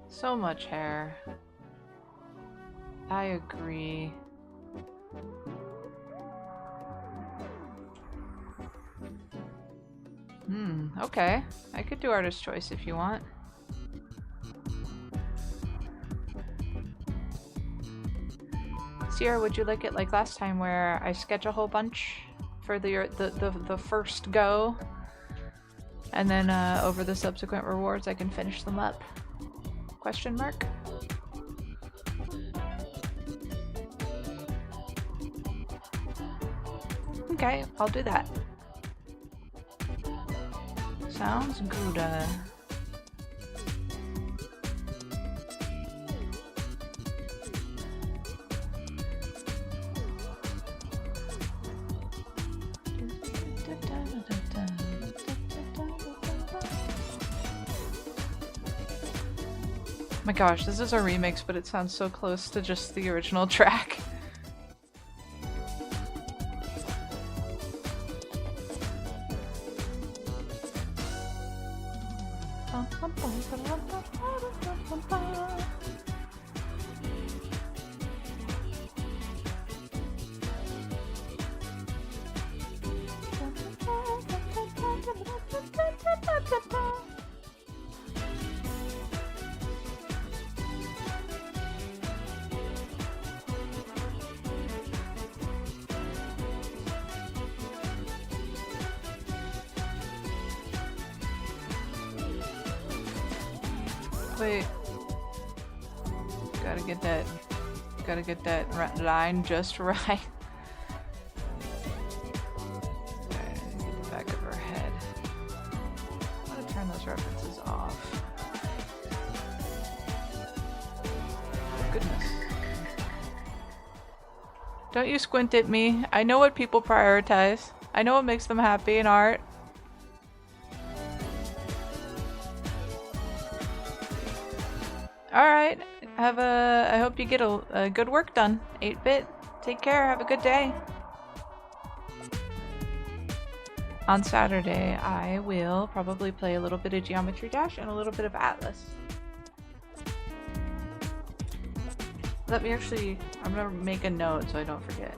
So much hair. I agree. Okay. I could do artist choice if you want. Sierra, would you like it like last time where I sketch a whole bunch for the first go? And then over the subsequent rewards I can finish them up? Question mark? Okay, I'll do that. Sounds good. My gosh, this is a remix, but it sounds so close to just the original track. Wait. Gotta get that line just right. Okay, get the back of her head. I want to turn those references off. Goodness. Don't you squint at me. I know what people prioritize. I know what makes them happy in art. Alright. I hope you get a good work done. 8-bit. Take care. Have a good day. On Saturday, I will probably play a little bit of Geometry Dash and a little bit of Atlas. Let me actually, I'm gonna make a note so I don't forget.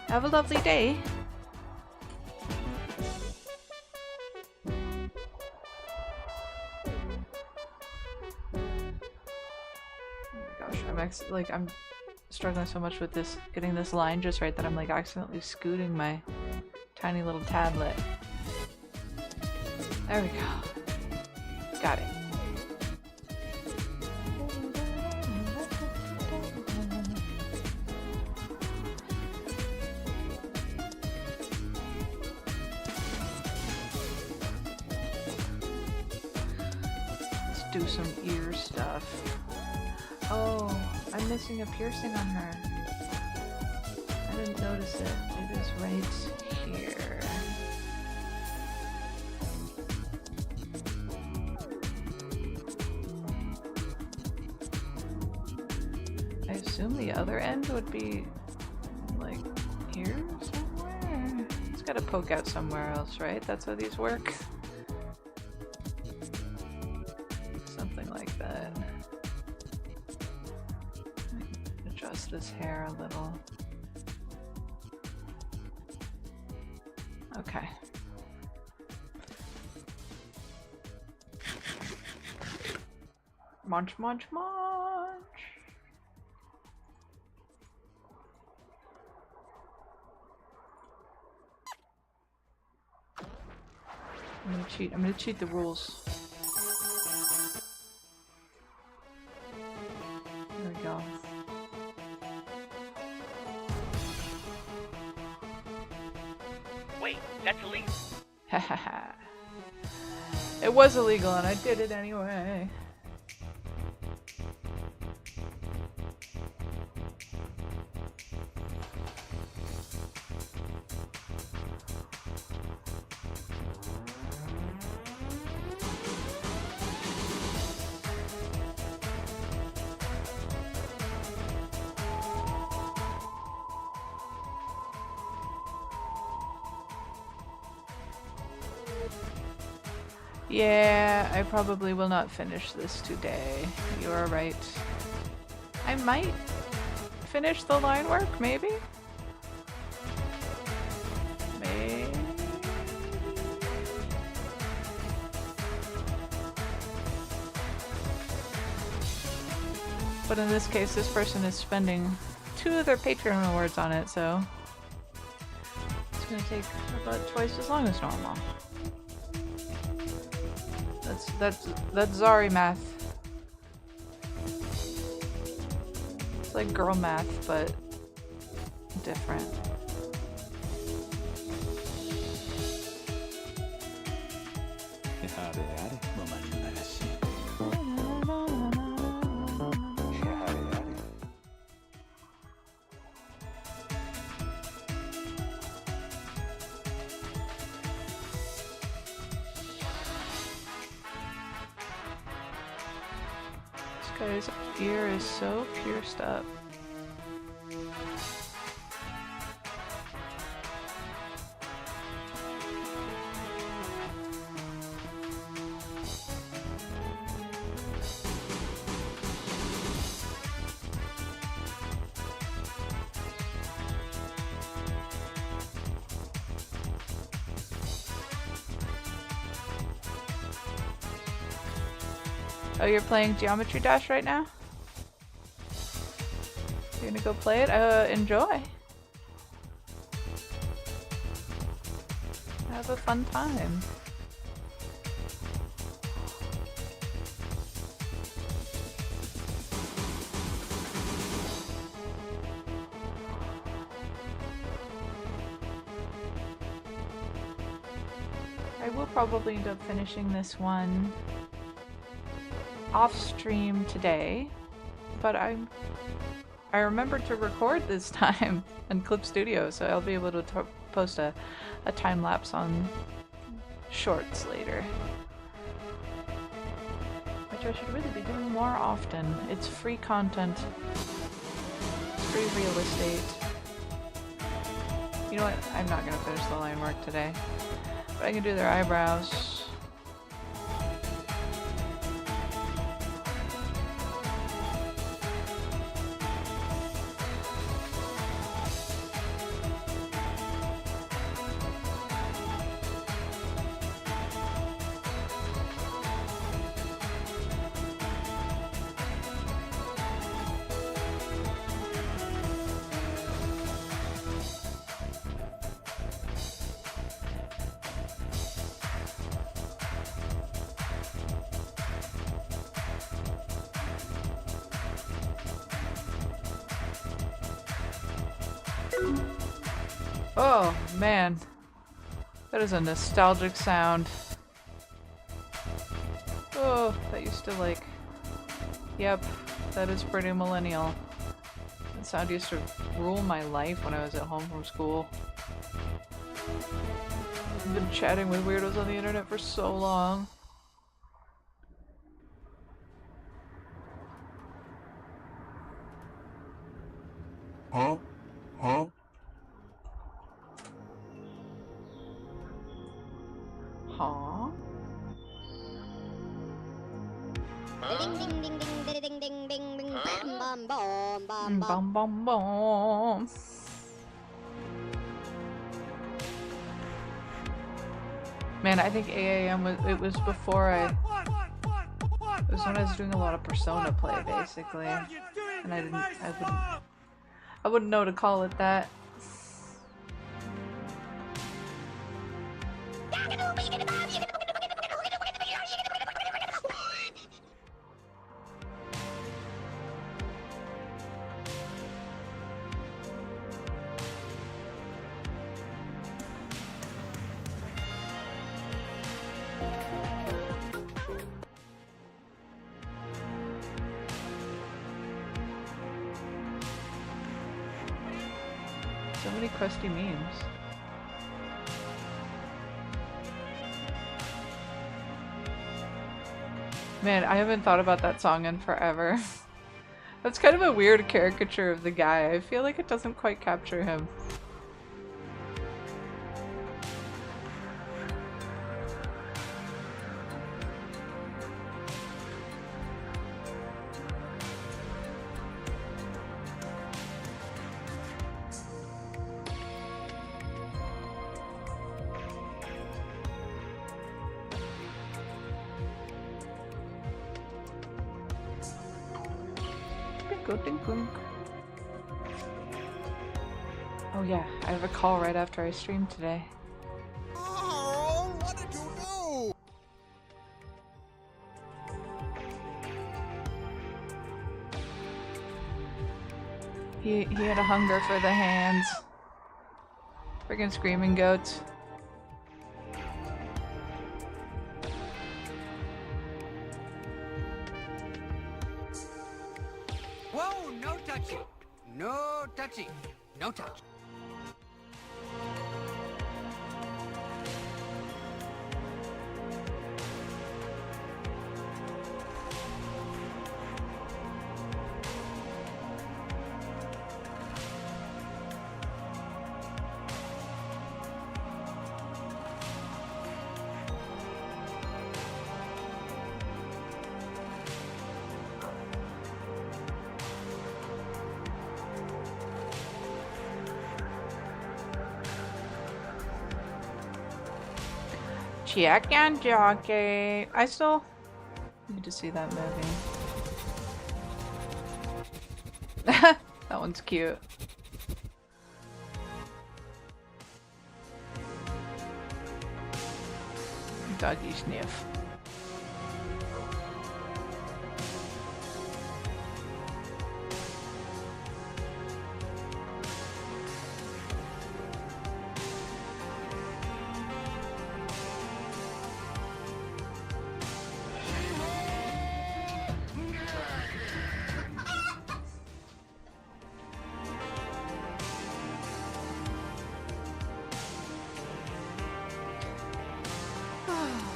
Have a lovely day. Oh my gosh, I'm struggling so much with this, getting this line just right that I'm like accidentally scooting my tiny little tablet. There we go. Got it. Let's do some ear stuff. Oh, I'm missing a piercing on her. I didn't notice it. It is right here. I assume the other end would be like here somewhere. It's gotta poke out somewhere else, right? That's how these work. Something like that. Adjust this hair a little. Okay. Munch, munch, munch. I'm gonna cheat the rules. There we go. Wait, that's illegal. Hahaha. It was illegal and I did it anyway. Yeah, I probably will not finish this today. You are right. I might finish the line work, maybe? Maybe. But in this case, this person is spending 2 of their Patreon rewards on it, so it's gonna take about twice as long as normal. That's Zari math. It's like girl math, but different. This guy's ear is so pierced up. Oh, you're playing Geometry Dash right now? You're gonna go play it? Enjoy. have a fun time. I will probably end up finishing this one off stream today, but I remembered to record this time in Clip Studio, so I'll be able to post a time lapse on Shorts later, which I should really be doing more often. It's free content. It's free real estate. You know what? I'm not gonna finish the line work today. But I can do their eyebrows. Oh man, that is a nostalgic sound. Oh, that used to like, yep, that is pretty millennial. That sound used to rule my life when I was at home from school. I've been chatting with weirdos on the internet for so long. Huh? Huh? Huh? Ding ding ding ding ding ding ding ding ding bam bam bam bam Bum bum bum. Man, I think AAM was before it was when I was doing a lot of Persona play basically. And I wouldn't know to call it that. So many crusty memes. Man, I haven't thought about that song in forever. That's kind of a weird caricature of the guy. I feel like it doesn't quite capture him. Oh yeah, I have a call right after I stream today. Oh, what did you do? He had a hunger for the hands. Friggin' screaming goats. Whoa, no touchy. No touchy. No touch. Jack and Jockey. I still need to see that movie. That one's cute. doggy sniff.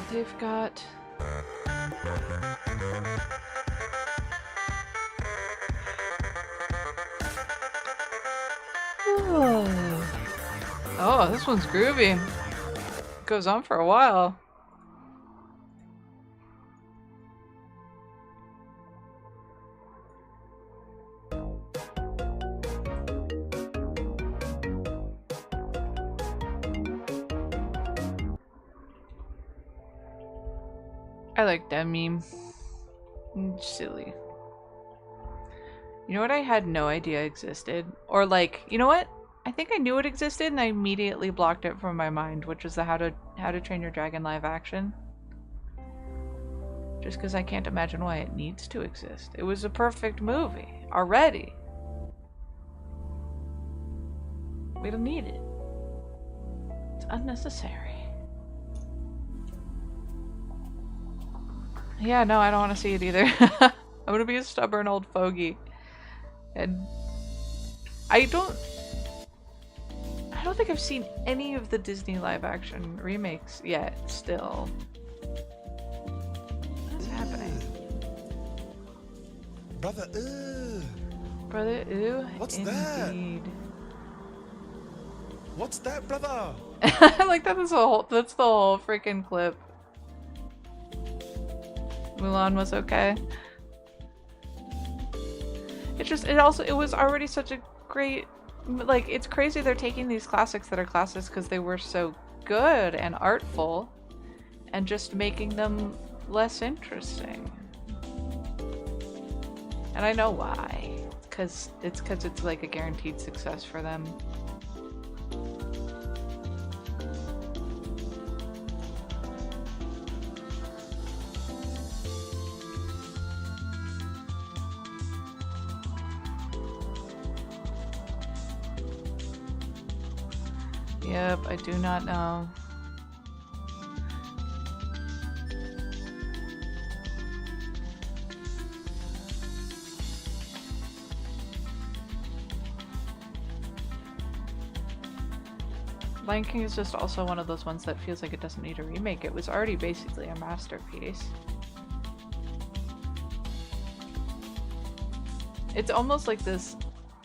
They've got... Oh, this one's groovy. Goes on for a while. I like that meme. Silly. You know what I had no idea existed? Or like, you know what? I think I knew it existed and I immediately blocked it from my mind, which is the How to Train Your Dragon live action. Just because I can't imagine why it needs to exist. It was a perfect movie already. We don't need it. It's unnecessary. Yeah, no, I don't want to see it either. I'm gonna be a stubborn old fogey. And I don't think I've seen any of the Disney live action remakes yet, still. What's happening? Brother, Brother, ooh, What's indeed. that? What's that, brother? Like that's the whole freaking clip. Mulan was okay. It was already such a great, like, it's crazy they're taking these classics that are classics because they were so good and artful and just making them less interesting. And I know why. It's because it's like a guaranteed success for them. Yep, I do not know. Lion King is just also one of those ones that feels like it doesn't need a remake. It was already basically a masterpiece. It's almost like this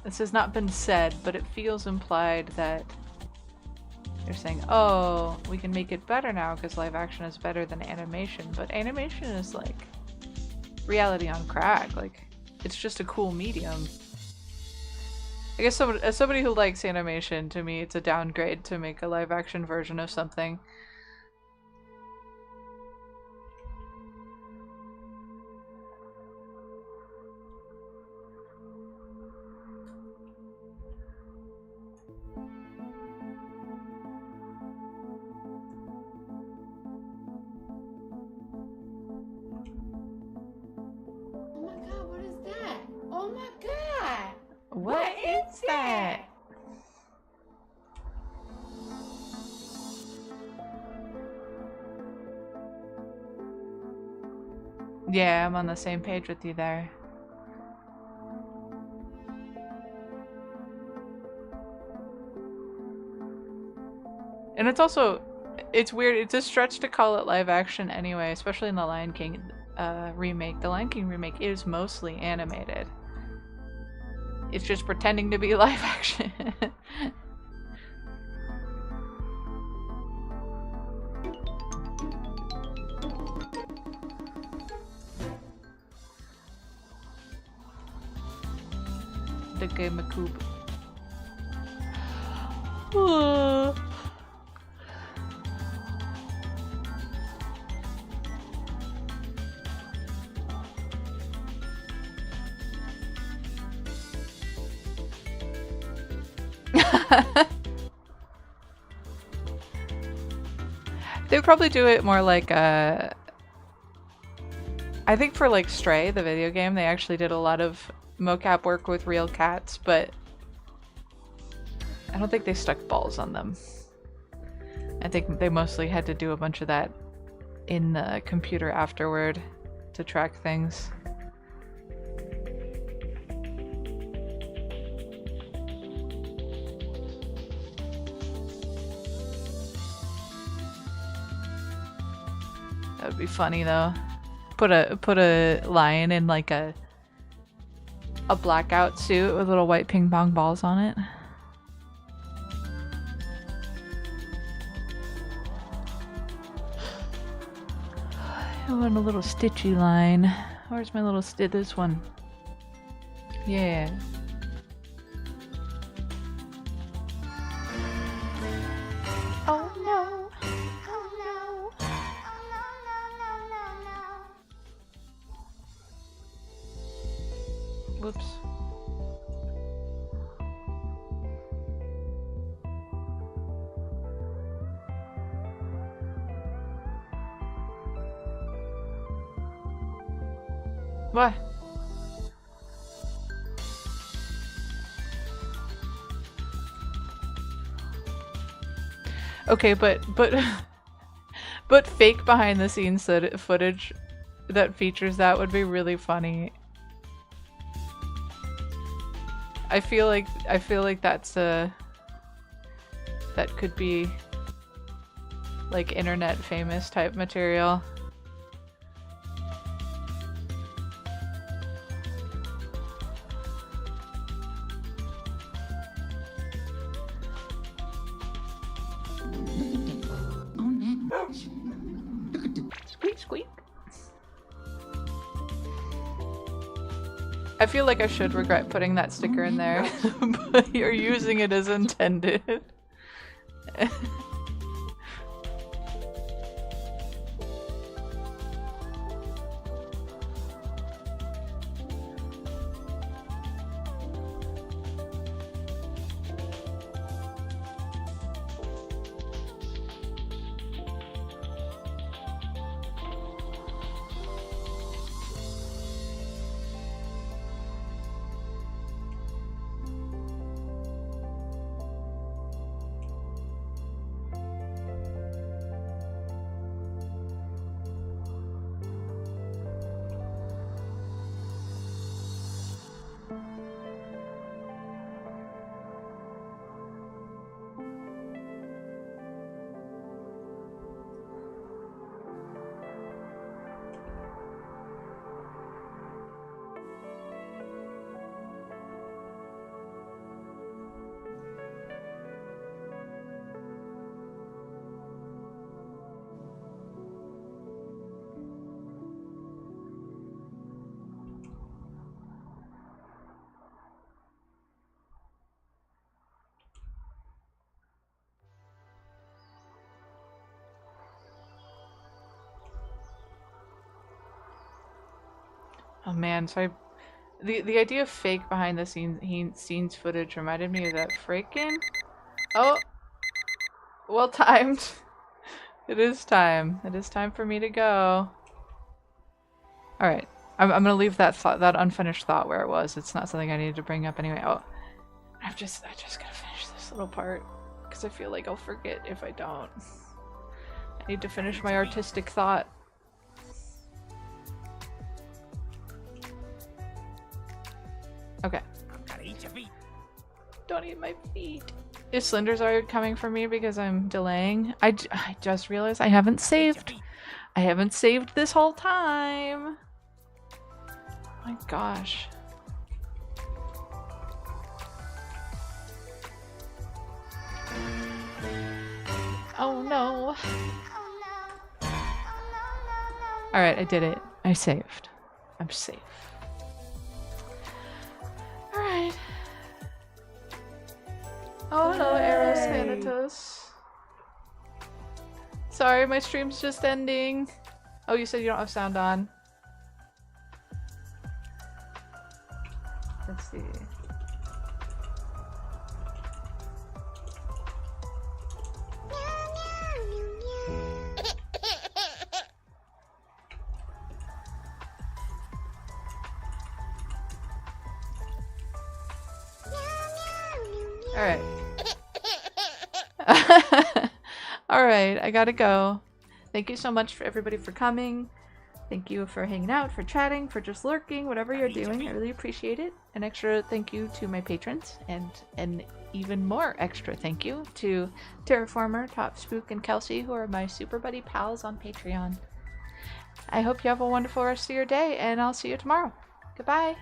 has not been said, but it feels implied that they're saying, oh, we can make it better now because live action is better than animation. But animation is like reality on crack. Like, it's just a cool medium. I guess as somebody who likes animation, to me it's a downgrade to make a live action version of something. Oh my god, what is that? Oh my god! What is that? Yeah, I'm on the same page with you there. And it's also, it's weird, it's a stretch to call it live action anyway, especially in the Lion King remake. The Lion King remake is mostly animated. It's just pretending to be live action. The game of Coop. would probably do it more like I think for like Stray, the video game, they actually did a lot of mocap work with real cats, but I don't think they stuck balls on them. I think they mostly had to do a bunch of that in the computer afterward to track things. That would be funny though. Put a lion in like a blackout suit with little white ping pong balls on it. I want a little stitchy line. Where's my little this one? Yeah. Oh no. Oh no. Oh no, no, no, no, no. Whoops. What? Okay, but but fake behind the scenes footage that features that would be really funny. I feel like that's that could be like internet famous type material. Squeak, squeak. I feel like I should regret putting that sticker in there, but you're using it as intended. Oh man, so the idea of fake behind the scenes footage reminded me of that freaking. Oh, well timed. It is time. It is time for me to go. All right, I'm gonna leave that unfinished thought where it was. It's not something I needed to bring up anyway. Oh, I just gotta finish this little part because I feel like I'll forget if I don't. I need to finish my artistic thought. Okay. Don't eat my feet. Is Slender's already coming for me because I'm delaying? I just realized I haven't saved. I haven't saved this whole time. Oh my gosh. Oh no. Alright, I did it. I saved. I'm safe. Alright. Oh, hello, Eros Thanatos. Sorry, my stream's just ending. Oh, you said you don't have sound on. Let's see. Alright. Alright, I gotta go. Thank you so much for everybody for coming. Thank you for hanging out, for chatting, for just lurking, whatever you're doing. I really appreciate it. An extra thank you to my patrons, and an even more extra thank you to Terraformer, Top Spook, and Kelsey, who are my super buddy pals on Patreon. I hope you have a wonderful rest of your day, and I'll see you tomorrow. Goodbye!